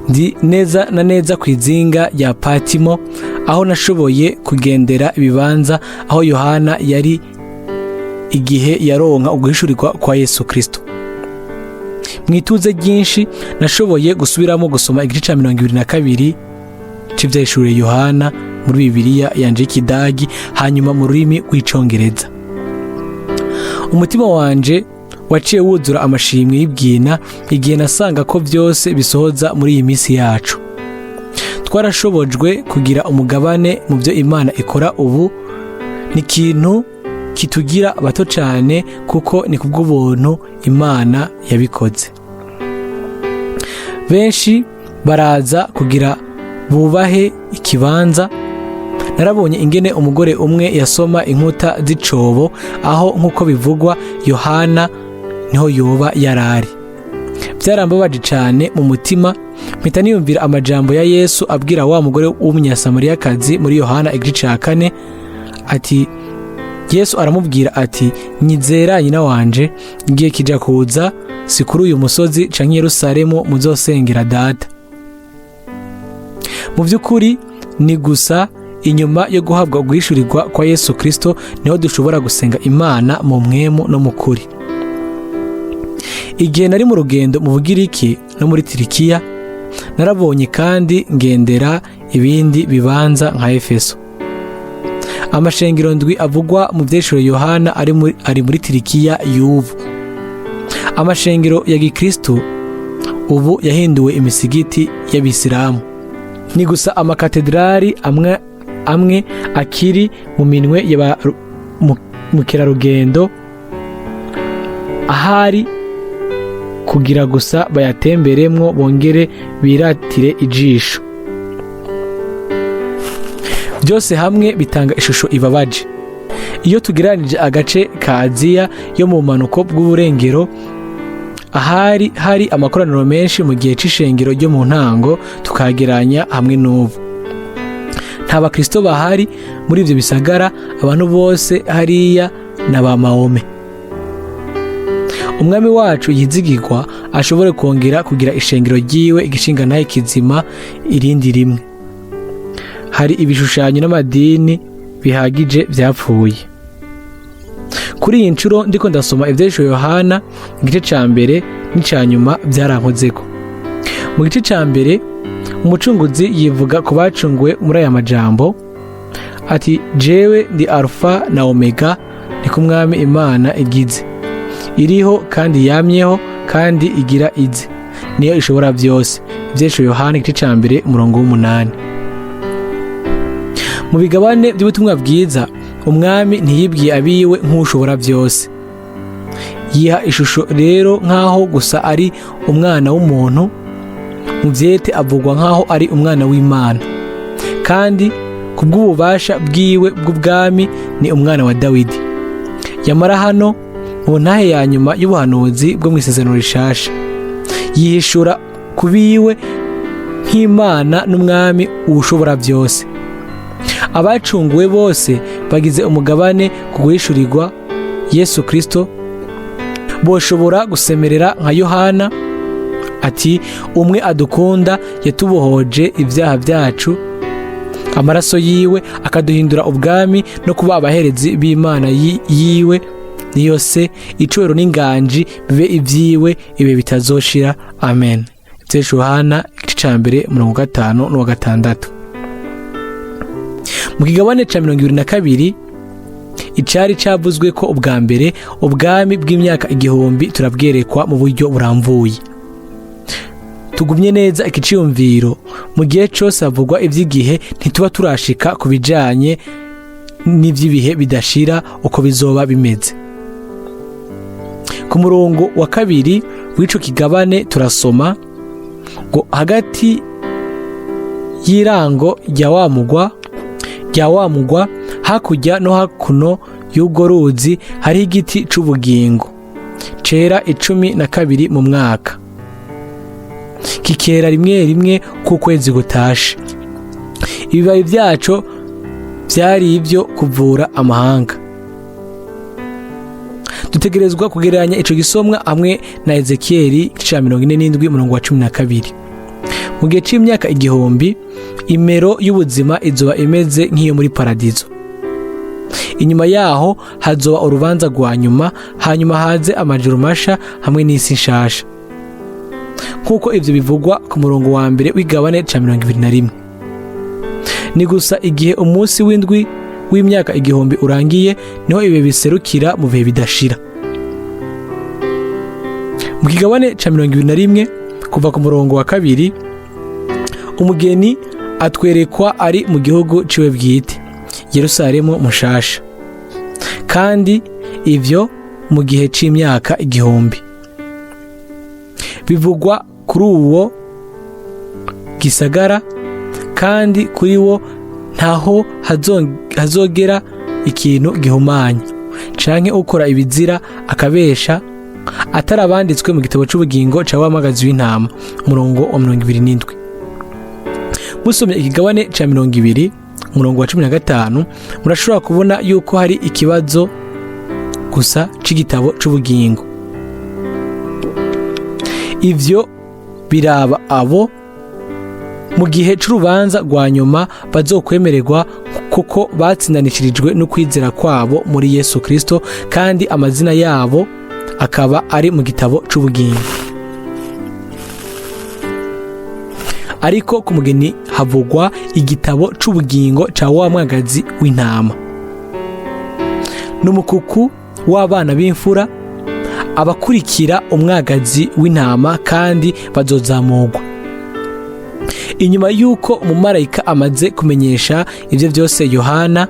[SPEAKER 1] Ndi neza na neza ku izinga rya Patimo, aho nashoboye kugendera ibibanza aho Yohana yari igihe yaronka uguhishurirwa kwa Yesu Kristo. Mwituze ryinshi nashoboye gusubiramo gusoma igice ca 22 c'ivyahishuriwe Yohana muri Bibiliya yanje y'Ikidagi, hanyuma mu rurimi rw'icongereza. Umutima wanje waciye wuzura amashimwe y'ibwina igihe nasanga ko byose bisohoza muri iyi minsi yacu. Twarashobojwe kugira umugabane mu byo Imana ikora ubu. Ni ikintu kitugira bato cyane kuko ni kubw'ubuntu Imana yabikoze. Benshi baraza kugira bubahe ikibanza. Narabonye ingene umugore umwe yasoma inkuta z'icobo, aho nk'uko bivugwa Yohana niho yoba yarari. Byarambabaje cyane mu mutima, mpita niyumvira amajambo ya Yesu abwira wa mugore w'umunyasamariyakazi muri Yohana igice ca 4 ati, Yesu aramubwira ati, nyizera nyina wanje, igihe kija kuza si kuri uyu musozi canke Yerusalemu muzosengera Data. Mu by'ukuri ni gusa inyuma yo guhabwa guhishurirwa kwa Yesu Kristo niho dushobora gusenga Imana mu mwemu no mu kuri. Igihe nari mu rugendo mu Bugiriki no muri Turikiya, narabonye kandi ngendera ibindi bibanza nka Efeso. Amashengero ndwi avugwa mu vyahishuriwe Yohana ari muri Turikiya y'ubu. Amashengero ya Gikristo ubu yahinduwe imisigiti y'Abisilamu. Ni gusa amakatedrali amwe akiri mu minwe y'abamukerarugendo, ahari kugira gusa bayatemberemwo bongere biratire ijisho. Byose hamwe bitanga ishusho ibabaje. Iyo tugereranije agace ka Aziya yo mu manuko bw'uburengero, ahari hari amakoraniro menshi mu gihe c'ishengero ryo mu ntango, tukageranya hamwe n'ubu. Nta bakristo bahari muri ivyo bisagara, abantu bose hariya na ba Mahome. Umwami wacu yizigirwa ashobore kongera kugira ishengero ryiwe igishinga naye kizima irindi rimwe. Hari ibishushanyo n'amadini bihagije vyapfuye. Kuri iyi ncuro ndiko ndasoma ivyahishuriwe Yohana igice ca mbere n'ica nyuma byarankozeko. Mu gice ca mbere umucunguzi yivuga ku bacunguwe muri aya majambo ati, jewe ndi Alfa na Omega, ni ku Mwami Imana igize, iriho kandi yamyeho kandi igira ize, niyo ishobora byose. Ivyahishuriwe Yohana igice ca mbere umurongo w'8. Mu bigabane by'ubutumwa bwiza, umwami ntiyibwiye abiwe nk'ushobora byose. Yiha ishusho rero nk'aho gusa ari umwana w'umuntu. Mu vyete avugwa nk'aho ari umwana w'Imana, kandi kubw'ububasha bwiwe bw'ubwami ni umwana wa Dawidi. Yamara hano mu ntahe ya nyuma y'ubuhanuzi bwo mw'isezerano rishasha, yihishura kubiwe nk'Imana n'umwami ushobora byose. Abacunguwe bose bagize umugabane ku guhishurirwa Yesu Kristo, boshobora gusemerera nka Yohana ati, umwe adukunda yatubohoje ibyaha byacu, amaraso yiwe akaduhindura ubwami no kuba abaherezi b'Imana yiwe, niyo se icubero n'inganji bibe ivyiwe ibe bitazoshira, amen. Yohana igice ca mbere 5 n'uwa 6. Mu kigabane ca 22 icari cavuzwe ko ubwa mbere ubwami bw'imyaka 1000 turabwerekwa mu buryo buramvuye. Tugumye neza ikiciyumviro, mu gihe cyose havugwa ivy'igihe ntituba turashika kubijanye n'iby'ibihe bidashira uko bizoba bimeze. Ku murongo wa 2 w'ico kigabane turasoma ngo hagati y'irango rya wa mugwa hakurya no hakuno y'ubwo ruzi hari igiti c'ubugingo cera 12 mu mwaka, kikera rimwe rimwe k'ukwezi gutashe. Ibibabi byaco byari ibyo kuvura amahanga. Dutegerezwa kugereranya ico gisomwa hamwe na Ezekiyeli 47:12. Mu gihe c'imyaka 1000 imero y'ubuzima izoba imeze nk'iyo muri paradizo. Inyuma yaho hazoba urubanza rwa nyuma, hanyuma haze amajuru masha hamwe n'isi nshasha. Nkuko ivyo bivugwa ku murongo wa mbere w'igabane 21. Ni gusa igihe umunsi w'indwi w'imyaka 1000 urangiye niho ibe biserukira mu bihe bidashira. Mu kigabane 21 kuva ku murongo wa 2 umugeni atwerekwa ari mu gihugu ciwe bwite Yerusalemu mushasha, kandi ivyo mu gihe c'imyaka 1000. Bivugwa kuri uwo gisagara, kandi kuri wo ntaho hazogera ikintu gihumanya canke ukora ibizira akabesha atarabanditswe mu gitabo c'ubugingo ca wa magazi w'intama. Umurongo wa 27. Musomye ikigabane ca 20 umurongo wa 15 murashobora kubona yuko hari ikibazo gusa c'igitabo c'ubugingo. Ivyo biraba abo mu gihe c'urubanza rwa nyuma bazokwemererwa kuko batsindanishirijwe no kwizera kwabo muri Yesu Kristo, kandi amazina yabo akaba ari mu gitabo c'ubugingo. Ariko ku mugeni havugwa igitabo c'ubugingo ca wa mwagazi w'intama. N'umukuku w'abana b'imfura abakurikira umwagazi w'intama, kandi bazozamurwa. Inyuma y'uko umumarayika amaze kumenyesha ivyo byose, Yohana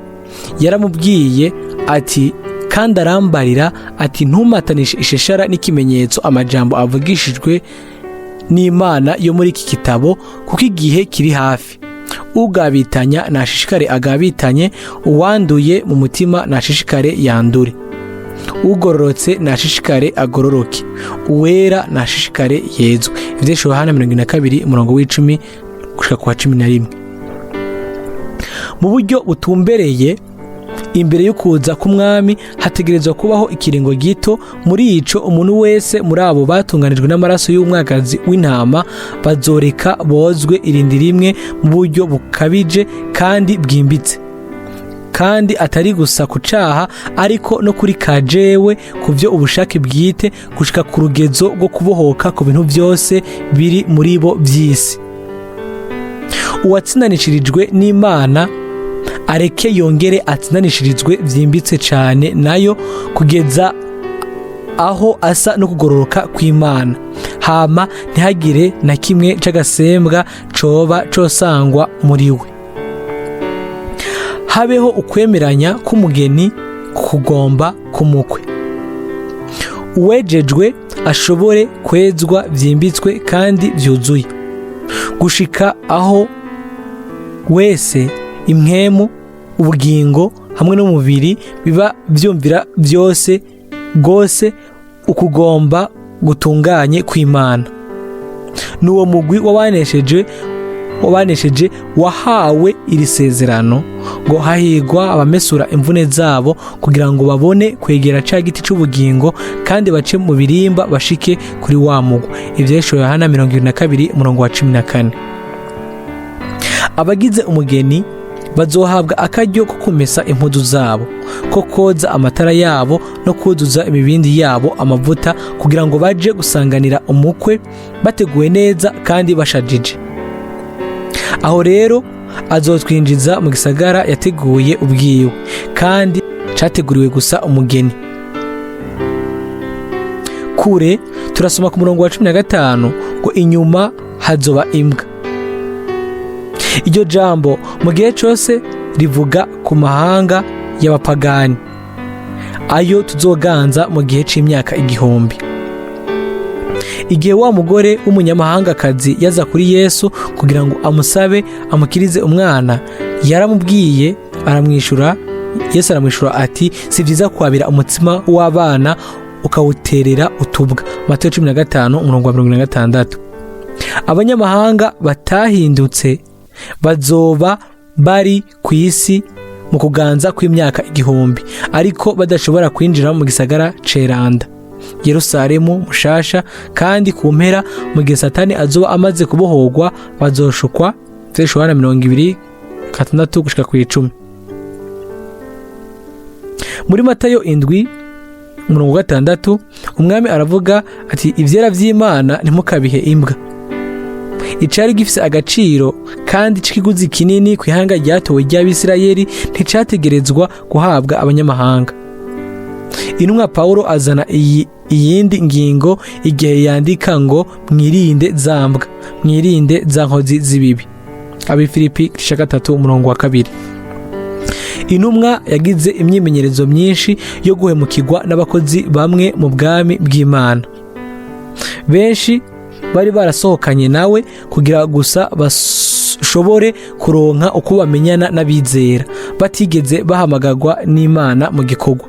[SPEAKER 1] yaramubwiye ati, kandi arambarira ati, ntumatanishe isheshara n'ikimenyetso amajambo avugishijwe n'Imana yo muri iki gitabo, kuko igihe kiri hafi. Ugabitanya nashishikare agabitanye, uwanduye mu mutima nashishikare yandure, ugororotse nashishikare agororoke, uwera nashishikare yezwe. Ivyo Yohana 22 umurongo w'10 gushika kwa 11. Mu buryo butumbereye imbere yo kuza k'umwami hategerezwa kubaho ikiringo gito. Muri ico umuntu wese muri abo batunganijwe n'amaraso y'umwagazi w'intama bazoreka bozwe irindi rimwe mu buryo bukabije kandi bwimbitse, kandi atari gusa ku caha ariko no kuri kajewe kuvyo ubushake bwite, gushika ku rugezo rwo kubohoka ku bintu byose biri muri bo by'isi. Uwatsindanishirijwe n'Imana areke yongere atsindanishirizwe vyimbitse cane nayo, kugeza aho asa no kugororoka kw'Imana, hama ntihagire na kimwe c'agasembwa coba cosangwa muri we. Habeho ukwemeranya k'umugeni kugomba k'umukwe. Uwejejwe ashobore kwezwa vyimbitswe kandi vyuzuye, gushika aho wese impwemu, ubugingo hamwe n'umubiri biba vyumvira byose gose ukugomba gutunganye kw'Imana. Nuwo mugwi wabanesheje wahawe iri sezerano ngo hahigwa abamesura imvune zabo, kugira ngo babone kwegera ca giti c'ubugingo kandi bace mu birimba bashike kuri wa mugwa. Ivyo Yohana 22 umurongo wa 14. Abagize umugeni bazohabwa akaryo ko kumesa impuzu zabo, ko koza amatara yabo no kuzuza imibindi yabo amavuta, kugira ngo baje gusanganira umukwe bateguwe neza kandi bashajije. Aho rero azotwinjiza mu gisagara yateguye ubwiwe, kandi categuriwe gusa umugeni. Kure turasoma ku murongo wa 15 ngo inyuma hazoba imbwa. Iryo jambo mu gihe cyose rivuga ku mahanga y'abapagani, ayo tuzoganza mu gihe c'imyaka 1000. Igihe wa mugore w'umunyamahangakazi yaza kuri Yesu kugira ngo amusabe amukirize umwana, yaramubwiye aramwishura. Yesu aramwishura ati, si byiza kwabira umutsima w'abana ukawuterera utubwa. Matayo 15:26. Abanyamahanga batahindutse bazoba bari ku isi mu kuganza kw'imyaka 1000, ariko badashobora kwinjira mu gisagara ceranda Yerusalemu mushasha, kandi ku mpera mu gihe Satani azoba amaze kubohorwa bazoshukwa. Yohana 20:6-10. Muri Matayo 7:6 umwami aravuga ati, ivyera vy'Imana ntimukabihe imbwa. Icari gifise agaciro kandi c'ikiguzi kinini kw'ihanga ryatowe ry'Abisirayeli nticategerezwa guhabwa abanyamahanga. Intumwa Paulo azana iyindi ngingo igihe yandika ngo mwirinde zambwa, mwirinde za nkozi z'ibibi. Abifilipi 3:2. Intumwa yagize imyimenyerezo myinshi yo guhemukirwa n'abakozi bamwe mu bwami bw'Imana. Benshi bari barasohokanye nawe kugira gusa bashobore kuronka uko bamenyana n'abizera, batigeze bahamagarwa n'Imana mu gikorwa.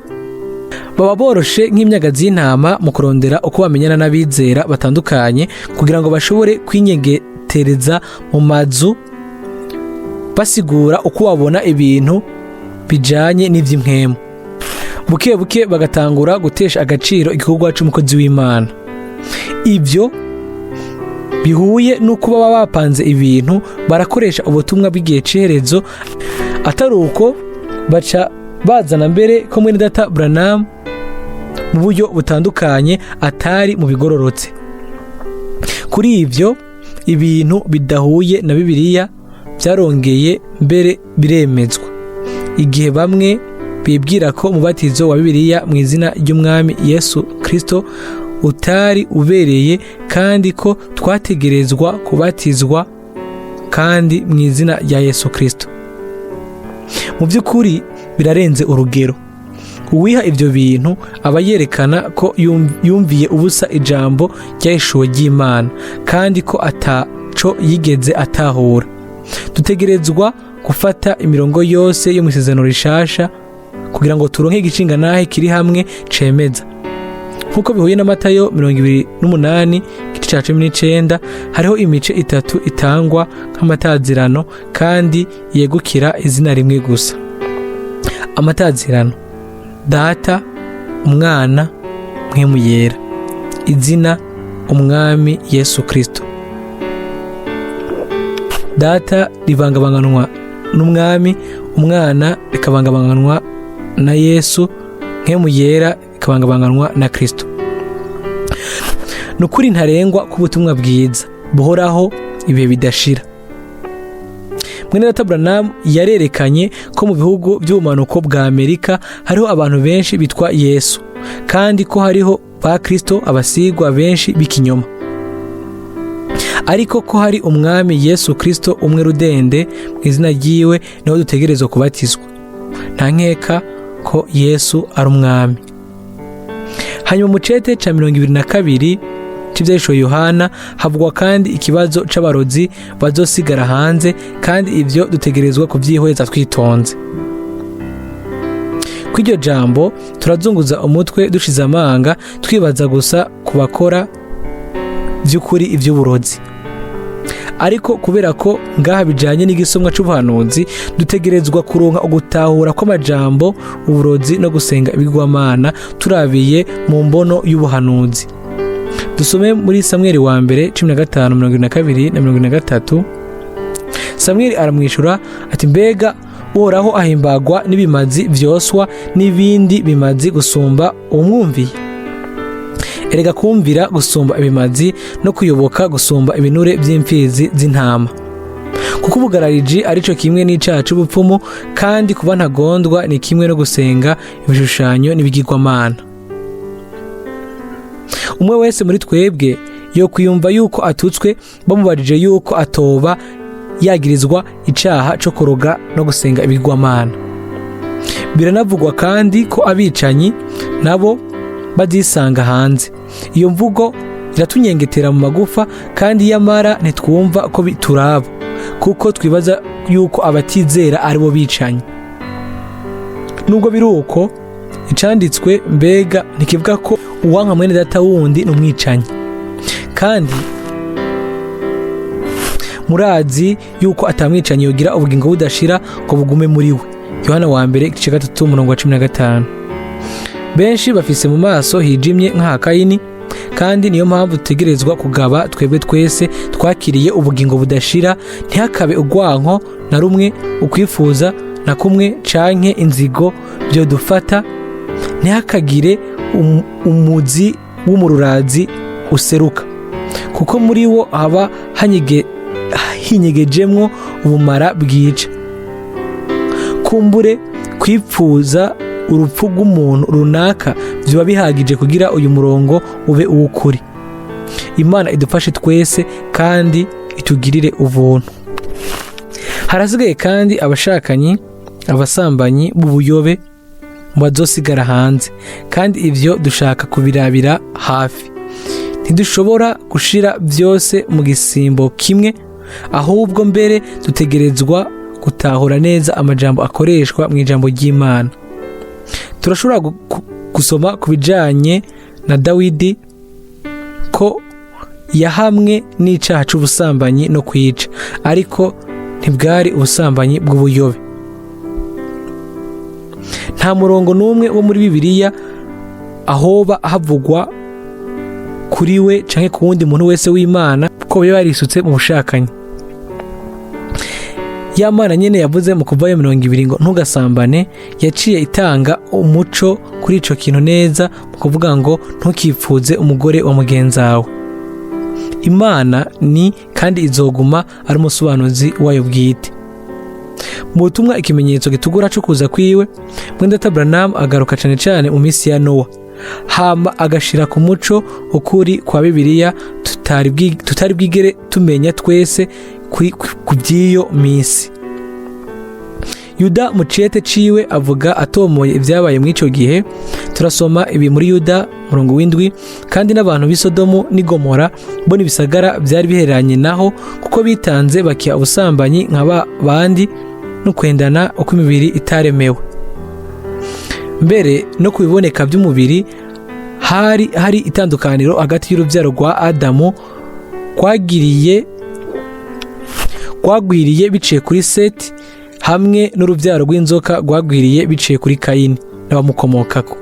[SPEAKER 1] Baba boroshe nk'imyagazi y'intama mu kurondera uko bamenyana n'abizera batandukanye kugira ngo bashobore kwinyegetereza mu mazu, basigura uko babona ibintu bijanye n'ivy'impwemu. Buke buke bagatangura gutesha agaciro igikorwa c'umukozi w'Imana. Ivyo bihuye n'uko baba bapanze ibintu, barakoresha ubutumwa bw'igihe c'iherezo, atari uko baca bazana mbere ko Mwene Data Branham mu buryo butandukanye atari mu bigororotse. Kuri ivyo ibintu bidahuye na Bibiliya byarongeye mbere biremezwa, igihe bamwe bibwira ko umubatizo wa Bibiliya mu izina ry'Umwami Yesu Kristo utari ubereye, kandi ko twategerezwa kubatizwa kandi mu izina rya Yesu Kristo. Mu by'ukuri birarenze urugero. Uwiha ivyo bintu aba yerekana ko yumviye ubusa ijambo ry'ishuwe ry'Imana, kandi ko ataco yigeze atahura. Dutegerezwa gufata imirongo yose yo mu isezerano rishasha kugira ngo turonke igicinga nahe kiri hamwe cemeza. Nkuko bihuye na Matayo 28:19, hariho imice 3 itangwa nk'amatazirano kandi yegukira izina rimwe gusa. Amatazirano: Data, Umwana, Mpwemu Yera. Izina: Umwami Yesu Kristo. Data rivangabanganwa n'Umwami, Umwana rikavangabanganwa na Yesu, Mpwemu Yera ikavangabanganwa na Kristo. Nukuri ntarengwa k'ubutumwa bwiza buhoraho ibihe bidashira. Mwene Data Branham yarerekanye ko mu bihugu by'ubumanuko bwa Amerika hariho abantu benshi bitwa Yesu, kandi ko hariho ba Kristo abasigwa benshi b'ikinyoma, ariko ko hari Umwami Yesu Kristo umwe rudende, mu izina ryiwe niho dutegerezwa kubatizwa. Nta nkeka ko Yesu ari Umwami. Hanyuma mu cete ca 22 cy'ivyahishwe Yohana havugwa kandi ikibazo c'abarozi bazosigara hanze, kandi ivyo dutegerezwa kuvyihweza twitonze. Kw'iryo jambo turazunguza umutwe dushize amanga, twibaza gusa kubakora vy'ukuri ivy'uburozi. Ariko kubera ko ngaha bijanye n'igisomwa c'ubuhanuzi, dutegerezwa kuronka ugutahura kw'amajambo, uburozi no gusenga ibigwamana turabiye mu mbono y'ubuhanuzi. Dusome muri Samweli wa mbere 15:22-23. Samweli aramwishura ati, mbega Uhoraho ahimbagwa n'ibimazi vyoswa n'ibindi bimazi gusumba umwumviye? Erega kumvira gusumba ibimazi no kuyoboka gusumba ibinure vy'imfizi z'intama. Kuko ubugarariji arico kimwe n'icaha c'ubupfumu, kandi kuba ntagondwa ni kimwe no gusenga ibishushanyo n'ibigirwamana. Umwe wese muri twebwe yo kwiyumva yuko atutswe bamubajije yuko atoba yagirizwa icaha co kuroga no gusenga ibigirwamana. Biranavugwa kandi ko abicanyi nabo bazisanga hanze. Iyo mvugo iratunyengetera mu magufa, kandi yamara ntitwumva ko bituraba, kuko twibaza yuko abatizera aribo bicanyi. Nubwo biri uko, icanditswe mbega ntikivuga ko uwanka mwene data wundi n'umwicanyi. Kandi murazi yuko atamwicanyi yogira ubugingo budashira ngo bugume muri we. Yohana wa mbere igice 3:15. Benshi bafise mu maso hijimye nka Kayini, kandi niyo mpamvu dutegerezwa kugaba twebwe twese twakiriye ubugingo budashira, ntihakabe urwanko na rumwe, ukwifuza na kumwe canke inzigo byo dufata, ntihakagire umuzi w'umururazi useruka, kuko muri wo haba hinyegejemwo ubumara bwica. Kumbure kwipfuza urupfu rw'umuntu runaka biba bihagije kugira uyu murongo ube uw'ukuri. Imana idufashe twese kandi itugirire ubuntu. Harasigaye kandi abashakanyi, abasambanyi b'ubuyobe mu bazosigara hanze, kandi ivyo dushaka kubirabira hafi. Ntidushobora gushira byose mu gisimbo kimwe, ahubwo mbere dutegerezwa gutahura neza amajambo akoreshwa mu ijambo ry'Imana. Turashobora gusoma ku bijanye na Dawidi ko yahamwe n'icaha c'ubusambanyi no kwica, ariko ntibwari ubusambanyi bw'ubuyobe. Nta murongo n'umwe wo muri Bibiliya ahoba havugwa kuri we canke ku wundi muntu wese w'Imana ko bari barisutse mu bushakanyi. Ya Mana nyene yavuze mu Kuvayo 20 ngo ntugasambane, yaciye itanga umuco kuri ico kintu neza mu kuvuga ngo ntukipfuze umugore wa mugenzawe. Imana ni kandi izoguma ari umusobanuzi wayo bwite. Mu butumwa ikimenyetso gitugura cyo kuza kwiwe, Mwene Data Branham agaruka cane mu misi ya Nowa, hama agashira ku muco ukuri kwa Bibiliya tutari bwigere tumenya twese ku by'iyo misi. Yuda mu cete ciwe avuga atomoye ibyabaye mu ico gihe. Turasoma ibi muri Yuda 7, kandi n'abantu b'i Sodomu n'i Gomora bo n'ibisagara byari bihereranye naho, kuko bitanze bakiya ubusambanyi nk'aba bandi no kwendana uko imibiri itaremewe. Mbere no kubiboneka by'umubiri hari itandukaniro hagati y'urubyaro rwa Adamu gwagwiriye biciye kuri Seti, hamwe n'urubyaro rw'inzoka gwagwiriye biciye kuri Kayini n'abamukomokako.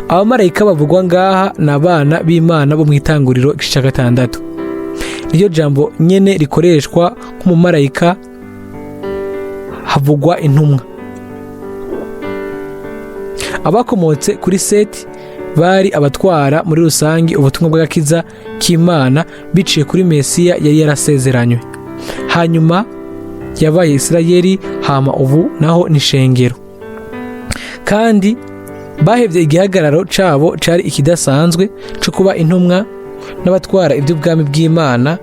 [SPEAKER 1] Abamarayika bavugwa ngaha n'abana b'Imana bo mu Itanguriro igice 6. Niyo jambo nyene rikoreshwa nk'umumarayika havugwa intumwa. Abakomotse kuri Seti bari abatwara muri rusangi ubutumwa bw'agakiza k'Imana biciye kuri Mesiya yari yarasezeranywe. Hanyuma yabaye Isirayeli, hama ubu naho nishengero. Kandi bahevye igihagararo cabo cari ikidasanzwe cyo kuba intumwa n'abatwara iby'ubwami bw'Imana,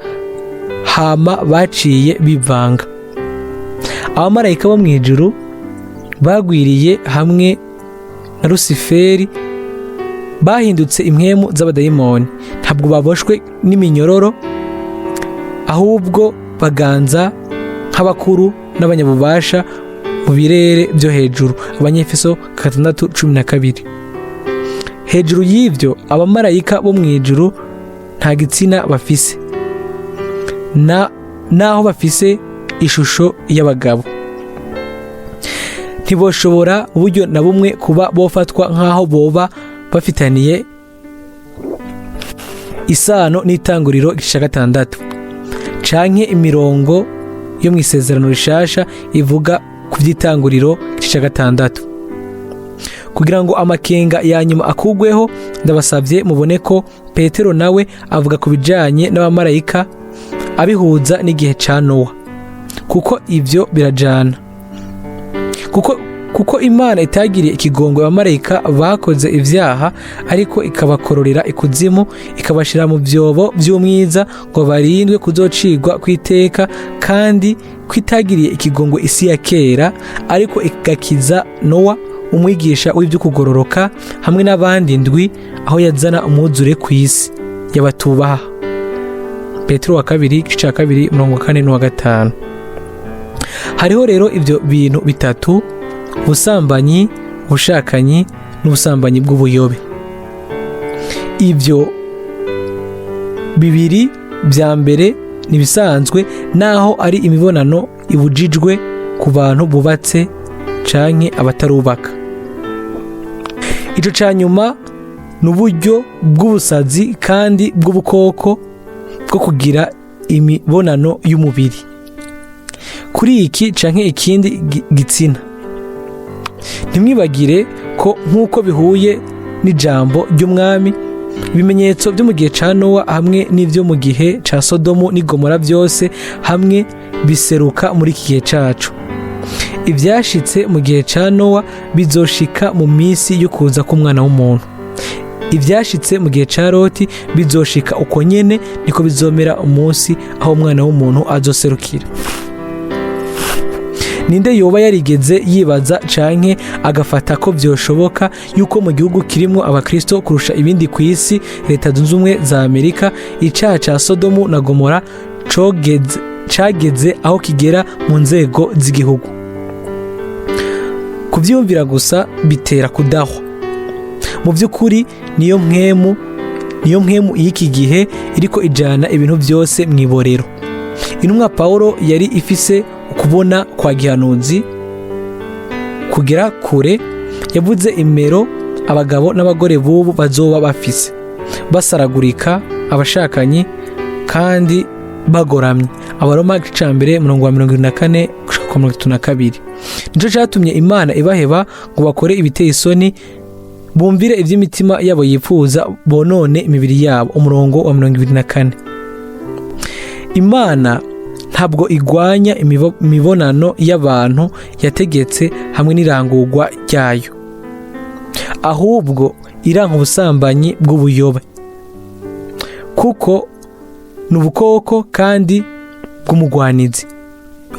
[SPEAKER 1] hama baciye bivanga. Abamarayika bo mwijuru bagwiriye hamwe na Rusiferi bahindutse impwemu z'abadayimoni. Ntabwo baboshwe n'iminyororo, ahubwo baganza nk'abakuru n'abanyabubasha mu birere byo hejuru. Abanyefeso 6:12. Hejuru y'ivyo abamarayika bo mwijuru nta gitsina bafise, naho bafise ishusho y'abagabo. Ntiboshobora uburyo na bumwe kuba bofatwa nk'aho boba bafitaniye isano n'Itanguriro igice 6, canke imirongo yo mu isezerano rishasha ivuga ku by'Itanguriro igice 6. Kugira ngo amakenga ya nyuma akugweho, ndabasabye mubone ko Petero nawe avuga ku bijanye n'abamarayika abihuza n'igihe ca Nowa, kuko ivyo birajana. Kuko Imana itagiriye ikigongwe abamarayika bakoze ivyaha, ariko ikabakororera ikuzimu, ikabashira mu byobo by'umwiza ngo barindwe kuzocigwa kwiteka, kandi kwitagiriye ikigongwe isi ya kera, ariko igakiza Nowa umwigisha w'ibyo kugororoka hamwe n'abandi ndwi aho yazana umwuzure ku isi y'abatubaha. Petero wa kabiri igice cya 2:4 n'uwa 5. Hariho rero ibyo bintu bitatu: ubusambanyi, ubushakanyi n'ubusambanyi bw'ubuyobe. Ibyo bibiri bya mbere nibisanzwe naho ari imibonano ibujijwe ku bantu bubatse canke abatarubaka. Ico ca nyuma n'uburyo bw'ubusazi kandi bw'ubukoko bwo kugira imibonano y'umubiri kuri iki canke ikindi gitsina. Ntimwibagire ko nk'uko bihuye n'ijambo ry'umwami, ibimenyetso byo mu gihe ca Nowa hamwe n'ivyo mu gihe ca Sodomu n'i Gomora byose hamwe biseruka muri iki gihe cacu. Ivyashitse mu gihe ca Nowa bizoshika mu minsi yo kuza k'Umwana w'umuntu. Ivyashitse mu gihe ca Loti bizoshika uko nyene niko bizomera umunsi aho Umwana w'umuntu azoserukira. Ninde yoba yarigeze yibaza canke agafata ko vyoshoboka yuko mu gihugu kirimo abakristo kurusha ibindi ku isi, Leta Zunze Ubumwe za Amerika, icaha ca Sodomu na Gomora cageze aho kigera mu nzego z'igihugu? Kuvyumvira gusa bitera kudahwa. Mu by'ukuri niyo mpwemu y'iki gihe iriko ijana ibintu byose mw'iborero. Intumwa Pawulo yari ifise ukubona kwa gihanuzi kugera kure. Yavuze imero abagabo n'abagore bubu bazoba bafise, basaragurika, abashakanyi kandi bagoramye. Abaroma igice ca 1:24-32. Nico catumye Imana ibaheba ngo bakore ibiteye isoni, bumvire ivy'imitima yabo yifuza, bonone imibiri yabo. Umurongo wa 24. Imana ntabwo igwanya imibonano y'abantu yategetse hamwe n'irangurwa ryayo, ahubwo iranka ubusambanyi bw'ubuyobe kuko n'ubukoko kandi bw'umugwanizi.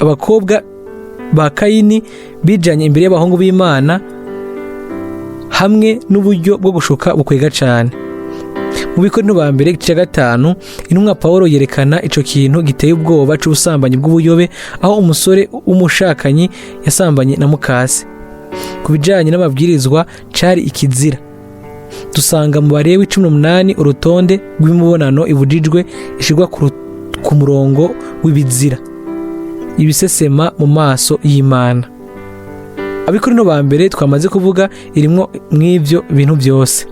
[SPEAKER 1] Abakobwa ba Kayini bijanye imbere y'abahungu b'Imana hamwe n'uburyo bwo gushuka bukwega cane. Mu Bikorinto ba mbere igice ca 5, intumwa Pawulo yerekana ico kintu giteye ubwoba c'ubusambanyi bw'ubuyobe, aho umusore w'umushakanyi yasambanye na mukase. Ku bijanye n'amabwirizwa cari ikizira. Dusanga mu Balewi 18 urutonde rw'imibonano ibujijwe ishirwa ku murongo w'ibizira, ibisesema mu maso y'Imana. Abikorinto ba mbere twamaze kuvuga irimwo mw'ivyo bintu byose.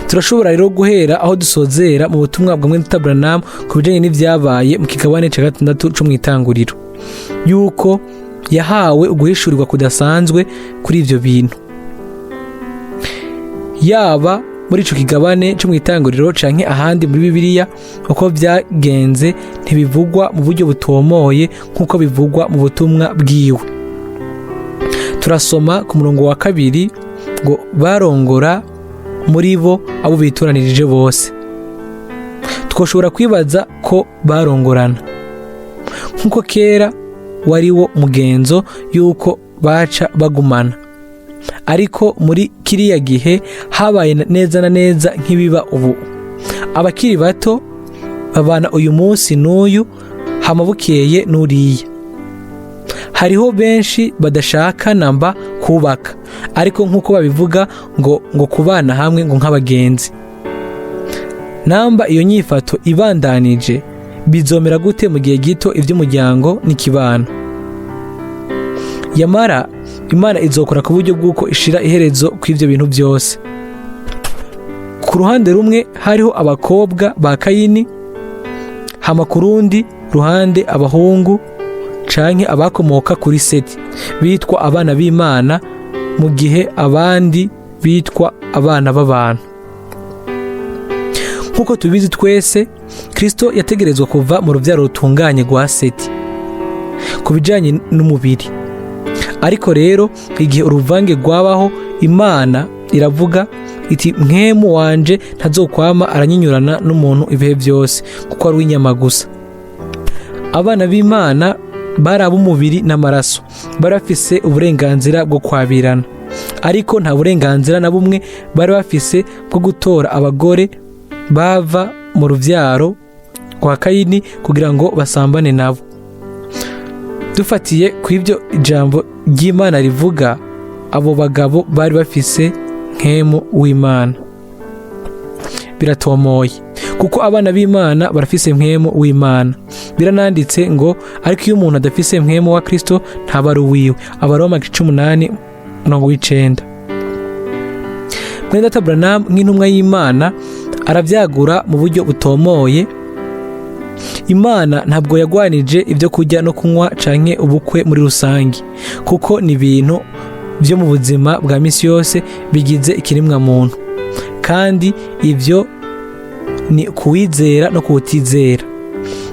[SPEAKER 1] Turashobora rero guhera aho dusozera mu butumwa bwa Mwene Data Branham ku bijanye n'ivyabaye mu kigabane ca 6 co mw'itanguriro, yuko yahawe uguhishurirwa kudasanzwe kuri ivyo bintu, yaba muri ico kigabane co mw'itanguriro canke ahandi muri Bibiliya. Uko vyagenze ntibivugwa mu buryo butomoye nk'uko bivugwa mu butumwa bwiwe. Turasoma ku murongo wa 2 ngo barongora muri bo abo bitoranirije bose. Twoshobora kwibaza ko barongorana nk'uko kera wariwo mugenzo yuko baca bagumana, ariko muri kiriya gihe habaye neza na neza nk'ibiba ubu. Abakiri bato babana uyu munsi n'uyu, hama bukeye n'uriya. Hariho benshi badashaka namba kubaka, ariko nk'uko babivuga ngo kubana hamwe ngo nk'abagenzi. Namba iyo nyifato ibandanije, bizomera gute mu gihe gito ivy'umuryango n'ikibano? Yamara Imana izokora ku buryo bw'uko ishira iherezo kw'ivyo bintu byose. Ku ruhande rumwe hariho abakobwa ba Kayini, hama ku rundi ruhande abahungu canke abakomoka kuri Seti bitwa abana b'Imana, mu gihe abandi bitwa abana b'abantu. Nk'uko tubizi twese, Kristo yategerezwa kuva mu ruvyaro rutunganye rwa Seti ku bijanye n'umubiri. Ariko rero igihe uruvange rwabaho, Imana iravuga iti mwemu wanje ntazokwama aranyinyurana n'umuntu ibihe byose, kuko ari uw'inyama gusa. Abana b'Imana bari ab'umubiri n'amaraso, bari bafise uburenganzira bwo kwabirana, ariko nta burenganzira na bumwe bari bafise bwo gutora abagore bava mu ruvyaro rwa Kayini kugira ngo basambane nabo. Dufatiye ku ivyo ijambo ry'Imana rivuga, abo bagabo bari bafise mpwemu w'Imana. Biratomoye kuko abana b'Imana barafise mpwemu w'Imana. Birananditse ngo ariko iyo umuntu adafise mpwemu wa Kristo ntaba ari uwiwe. Abaroma 18:9. Mwene Data Branham nk'intumwa y'Imana aravyagura mu buryo butomoye. Imana ntabwo yagwanije ibyo kurya no kunywa canke ubukwe muri rusangi, kuko ni ibintu byo mu buzima bwa misi yose bigize ikiremwa muntu, kandi ivyo ni kuwizera no kuwutizera.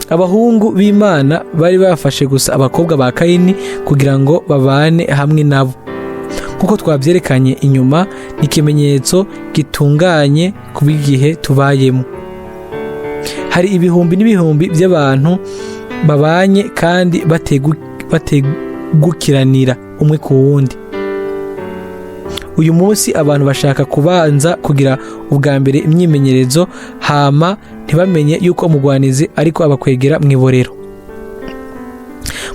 [SPEAKER 1] Abahungu b'Imana bari bafashe gusa abakobwa ba Kayini kugira ngo babane hamwe nabo. Nkuko twavyerekanye inyuma, ni ikimenyetso gitunganye ku bw'igihe tubayemo. Hari ibihumbi n'ibihumbi by'abantu babanye kandi bategukiranira umwe ku wundi. Uyu munsi abantu bashaka kubanza kugira ubwa mbere imyimenyerezo, hama ntibamenye yuko umugwanizi ariko abakwegera mw'iborero.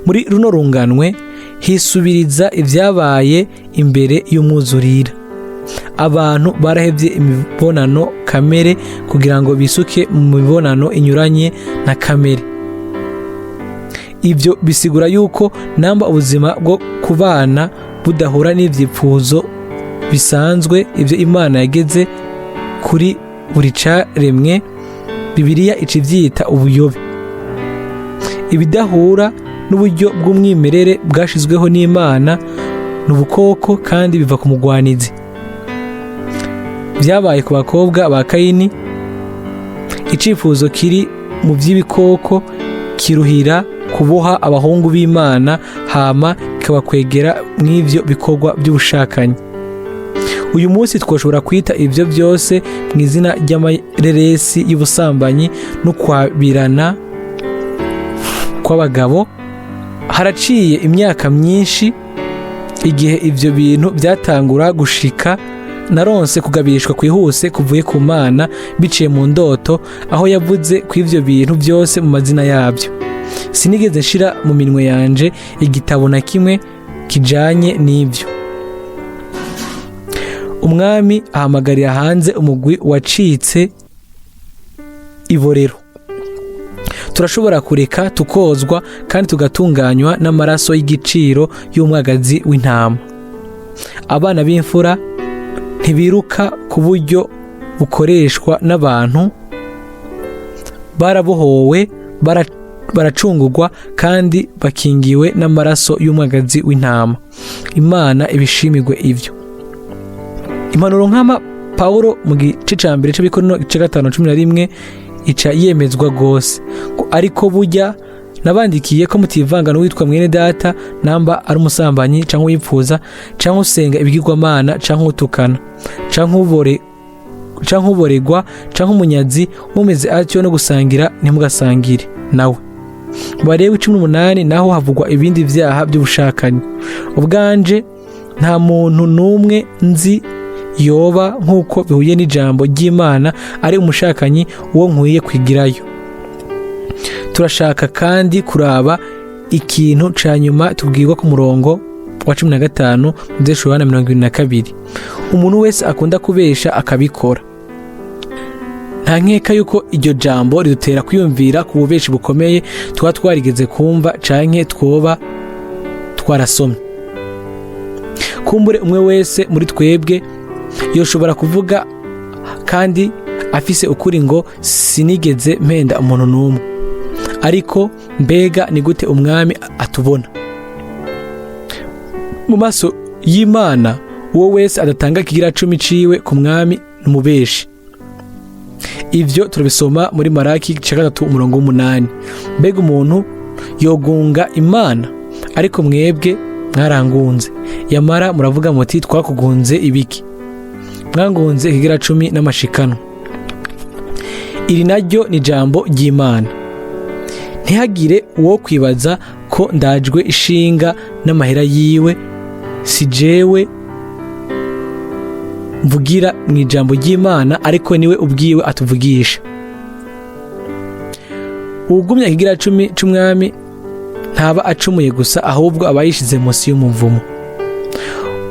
[SPEAKER 1] Muri runo runganwe hisubiriza ivyabaye imbere y'umwuzurira. Abantu barahevye imibonano kamere kugira ngo bisuke mu mibonano inyuranye na kamere. Ivyo bisigura yuko namba ubuzima bwo kubana budahura n'ivyipfuzo bisanzwe ivyo Imana yageze kuri buri caremwe, Bibiliya icivyita ubuyobe. Ibidahura n'uburyo bw'umwimerere bwashizweho n'Imana n'ubukoko kandi biva ku mugwanizi. Vyabaye ku bakobwa ba Kayini. Icifuzo kiri mu vy'ibikoko kiruhira kuboha abahungu b'Imana, hama kikabakwegera mw'ivyo bikorwa by'ubushakanyi. Uyu munsi twoshobora kwita ivyo byose mu izina ry'amareresi y'ubusambanyi no kwabirana kw'abagabo. Haraciye imyaka myinshi igihe ivyo bintu byatangura gushika. Naronse kugabishwa kwihuse kuvuye ku Mana biciye mu ndoto, aho yavuze ku ivyo bintu byose mu mazina yabyo. Sinigeze nshira mu minwe yanje igitabo na kimwe kijanye n'ivyo. Umwami ahamagarira hanze umugwi wacitse iborero. Turashobora kureka tukozwa kandi tugatunganywa n'amaraso y'igiciro y'umwagazi w'intama. Abana b'imfura ntibiruka ku buryo bukoreshwa n'abantu. Barabohowe, baracungurwa kandi bakingiwe n'amaraso y'umwagazi w'intama. Imana ibishimirwe ivyo. Impanuro nk'ama Paulo mu gice ca mbere c'Abikorino igice 5:11 ica yemezwa gose. Ariko burya nabandikiye ko mutivanga n'uwitwa mwene data namba ari umusambanyi canke uyipfuza canke usenga ibigirwamana canke utukana canke uboregwa canke umunyazi, mumeze atyo no gusangira ntimugasangire nawe. Barewe 18 naho havugwa ibindi vyaha by'ubushakanyi. Ubwanje nta muntu numwe nzi yoba nkuko bihuye n'ijambo ry'Imana ari umushakanyi uwo nkwiye kwigirayo. Turashaka kandi kuraba ikintu ca nyuma tubwirwa ku murongo wa 15 mu Yohana 22. Umuntu wese akunda kubesha akabikora. Nta nkeka yuko iryo jambo ridutera kwiyumvira ku bubeshi bukomeye tuba twarigeze kumva canke twoba twarasomye. Kumbure umwe wese muri twebwe yoshobora kuvuga kandi afise ukuri ngo sinigeze mpenda umuntu n'umwe. Ariko mbega ni gute umwami atubona? Mu maso y'Imana uwo wese adatanga kigira 10 ciwe ku mwami n'umubeshi. Ivyo turabisoma muri Maraki 3:8. Mbega umuntu yogunga Imana? Ariko mwebwe mwarangunze. Yamara muravuga muti twakugunze ibiki? Mwangunze kigira 10 n'amashikano. Iri naryo ni jambo ry'Imana. Ntihagire uwo kwibaza ko ndajwe ishinga n'amahera yiwe, si jewe mvugira mu ijambo ry'Imana, ariko niwe ubwiwe atuvugisha. Uwugumya ikigira cumi c'umwami ntaba acumuye gusa, ahubwo aba yishize munsi y'umuvumo.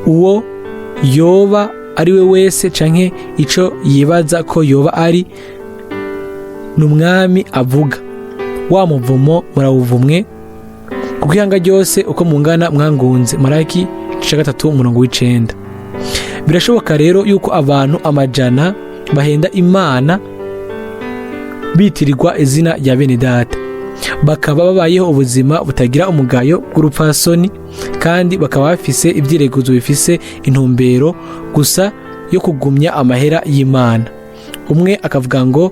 [SPEAKER 1] Uwo yoba ari we wese canke ico yibaza ko yoba ari, n'umwami avuga, wa muvumo murawuvumwe, kuko ihanga ryose uko mungana mwangunze. Malaki 3:9. Birashoboka rero yuko abantu amajana bahenda Imana bitirirwa izina rya bene data, bakaba babayeho ubuzima butagira umugayo bw'urupfasoni, kandi bakaba bafise ivyireguzo bifise intumbero gusa yo kugumya amahera y'Imana. Umwe akavuga ngo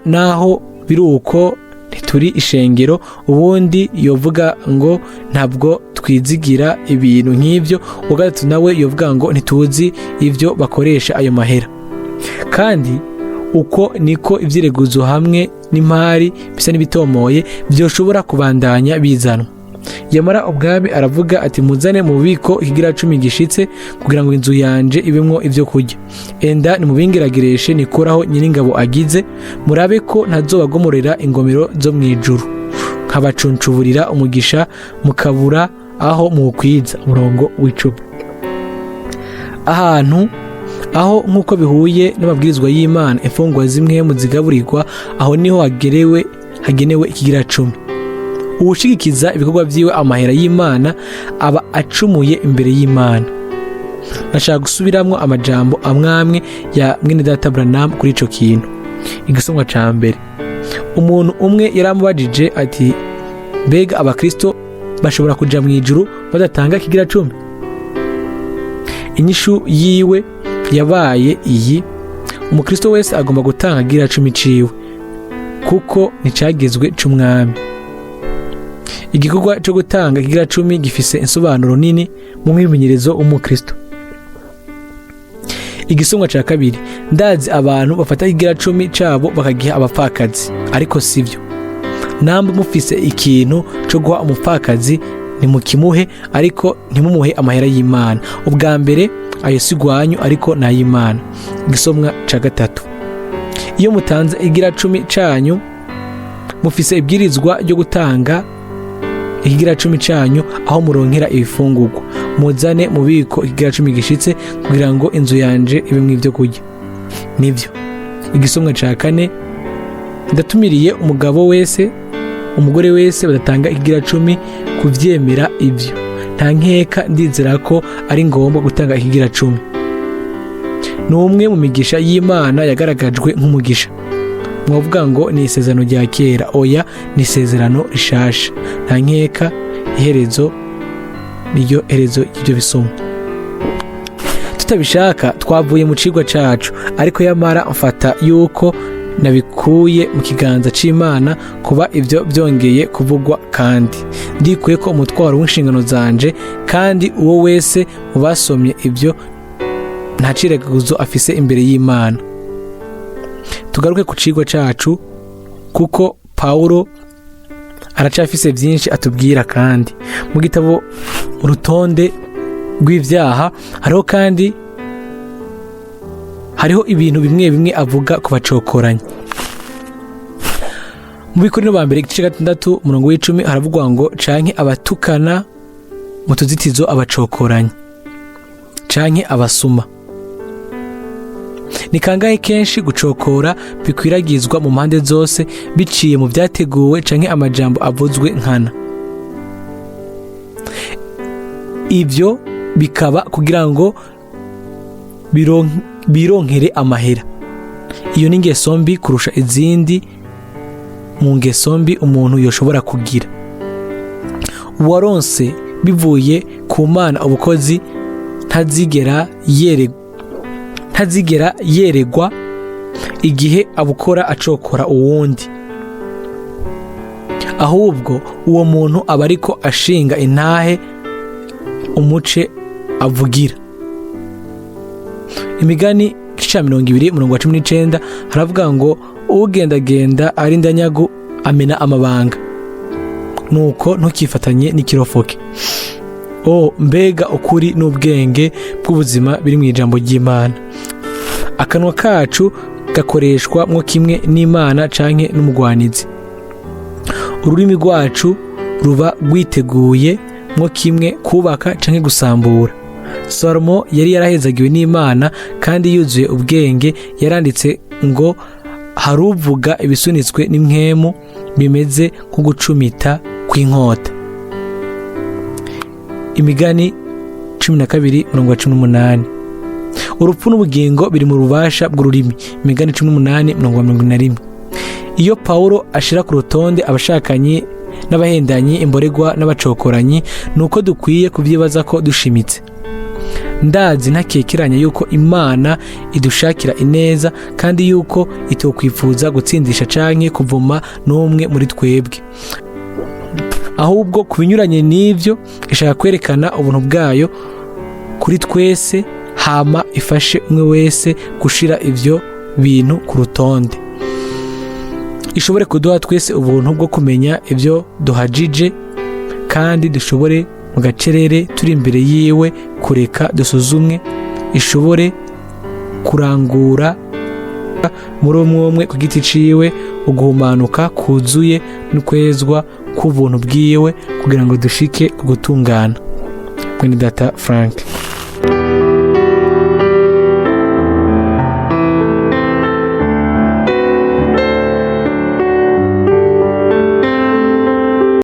[SPEAKER 1] naho biruko ntituri ishengero, ubundi yovuga ngo ntabwo twizigira ibintu nk'ivyo, ugatatu nawe yovuga ngo ntituzi ivyo bakoresha ayo mahera. Kandi uko niko ivyireguzo hamwe n'impari bisa n'ibitomoye vyoshobora kubandanya bizanwa. Yamara ubwami aravuga ati, muzane mu bubiko ikigira cumi gishitse, kugira ngo inzu yanje ibemwo ivyo kurya. Enda nimubingeragereshe nikoraho Nyiringabo agize, murabe ko ntazobagomorera ingomero zo mw'ijuru, nkabacuncuburira umugisha mukabura aho muwukwiza. Umurongo w'10. Aho nk'uko bihuye n'amabwirizwa y'Imana, imfungwa zimwe mu zigaburirwa, aho niho hagenewe ikigira cumi. Uwushigikiza ibikorwa vyiwe amahera y'Imana aba acumuye imbere y'Imana. Nashaka gusubiramwo amajambo amwamwe ya Mwene Data Branham kuri ico kintu. Igisomwa ca mbere, umuntu umwe yaramubajije ati, mbega abakristo bashobora kuja mw'ijuru badatanga ikigira cumi? Inyishu yiwe yabaye iyi: umukristo wese agomba gutanga ikigira cumi ciwe, kuko nicagezwe c'umwami. Igikorwa cyo gutanga ikigira cumi gifise insobanuro nini mu mwimenyerezo w'umukristo. Igisomwa ca kabiri, ndazi abantu bafata ikigira cumi cabo bakagiha abapfakazi, ariko sivyo. Namba mufise ikintu cyo guha umupfakazi, nimukimuhe, ariko ntimumuhe amahera y'Imana. Ubwa mbere ayo sigwanyu, ariko n'ay'Imana. Igisomwa ca gatatu, iyo mutanze ikigira cumi canyu, mufise ibwirizwa ryo gutanga ikigira cumi canyu aho muronkera ibifungurwa. Muzane mu biko ikigira cumi gishitse, kugira ngo inzu yanje ibemwo ivyo kurya. Nivyo. Igisomwa ca kane, ndatumiriye umugabo wese, umugore wese badatanga ikigira cumi kuvyemera ivyo. Nta nkeka, ndizera ko ari ngombwa gutanga ikigira cumi. Ni umwe mu migisha y'Imana yagaragajwe nk'umugisha. Mwavuga ngo ni isezerano rya kera? Oya, ni isezerano rishasha. Nta nkeka, iherezo niryo herezo y'ivyo bisomwa. Tutabishaka twavuye mu cigwa cacu, ariko yamara mfata yuko nabikuye mu kiganza c'Imana kuba ivyo byongeye kuvugwa, kandi ndikuye ko umutwaro w'inshingano zanje, kandi uwo wese mu basomye ivyo nta cireguzo afise imbere y'Imana. Tugaruke ku cigwa cacu, kuko Pawulo aracafise vyinshi atubwira. Kandi mu gitabo urutonde rw'ivyaha hariho ibintu bimwe bimwe avuga ku bacokoranya. Mu Bikorino ba mbere igice 6:10 haravugwa ngo, canke abatukana mu tuzitizo abacokoranya, canke abasuma. Ni kangahe kenshi gucokora bikwiragizwa mu mpande zose, biciye mu vyateguwe canke amajambo avuzwe nkana. Ivyo bikaba kugira ngo bironkere amahera. Iyo ni ingeso mbi kurusha izindi mu ngeso mbi umuntu yoshobora kugira. Uwaronse bivuye ku Mana ubukozi ntazigera yeregwa igihe abukora acokora uwundi. Ahubwo uwo muntu aba ariko ashinga intahe umuce avugira. Imigani 20:19 haravuga ngo, ugendagenda ari ndanyagu amena amabanga. nuko ntukifatanye n'ikirofoke. Mbega ukuri n'ubwenge bw'ubuzima biri mu ijambo ry'Imana. Akanwa kacu gakoreshwa mwo kimwe n'Imana canke n'umugwanizi. Ururimi rwacu ruba rwiteguye mwo kimwe kubaka canke gusambura. Salomo yari yarahezagiwe n'Imana kandi yuzuye ubwenge, yaranditse ngo haruvuga ibisunitswe n'imwemu bimeze nko gucumita kw'inkota. Imigani 12:18. Urupfu n'ubugingo biri mu rubasha bw'ururimi. Imigani 18:21. Iyo Pawulo ashira ku rutonde abashakanye n'abahendanyi, imboregwa n'abacokoranyi, nuko dukwiye kuvyibaza ko dushimitse. Ndazi ntakekeranya yuko Imana idushakira ineza kandi yuko itokwifuza gutsindisha canke kuvuma n'umwe muri twebwe, ahubwo kubinyuranye n'ivyo ishaka kwerekana ubuntu bwayo kuri twese, hama ifashe umwe wese gushira ivyo bintu ku rutonde. Ishobore kuduha twese ubuntu bwo kumenya ivyo duhajije, kandi dushobore mu gacerere turi imbere yiwe kureka dusuzumwe. Ishobore kurangura muri umwe ku giti ciwe uguhumanuka kuzuye n'ukwezwa k'ubuntu bwiwe kugira ngo dushike ku gutungana. Mwene Data Frank.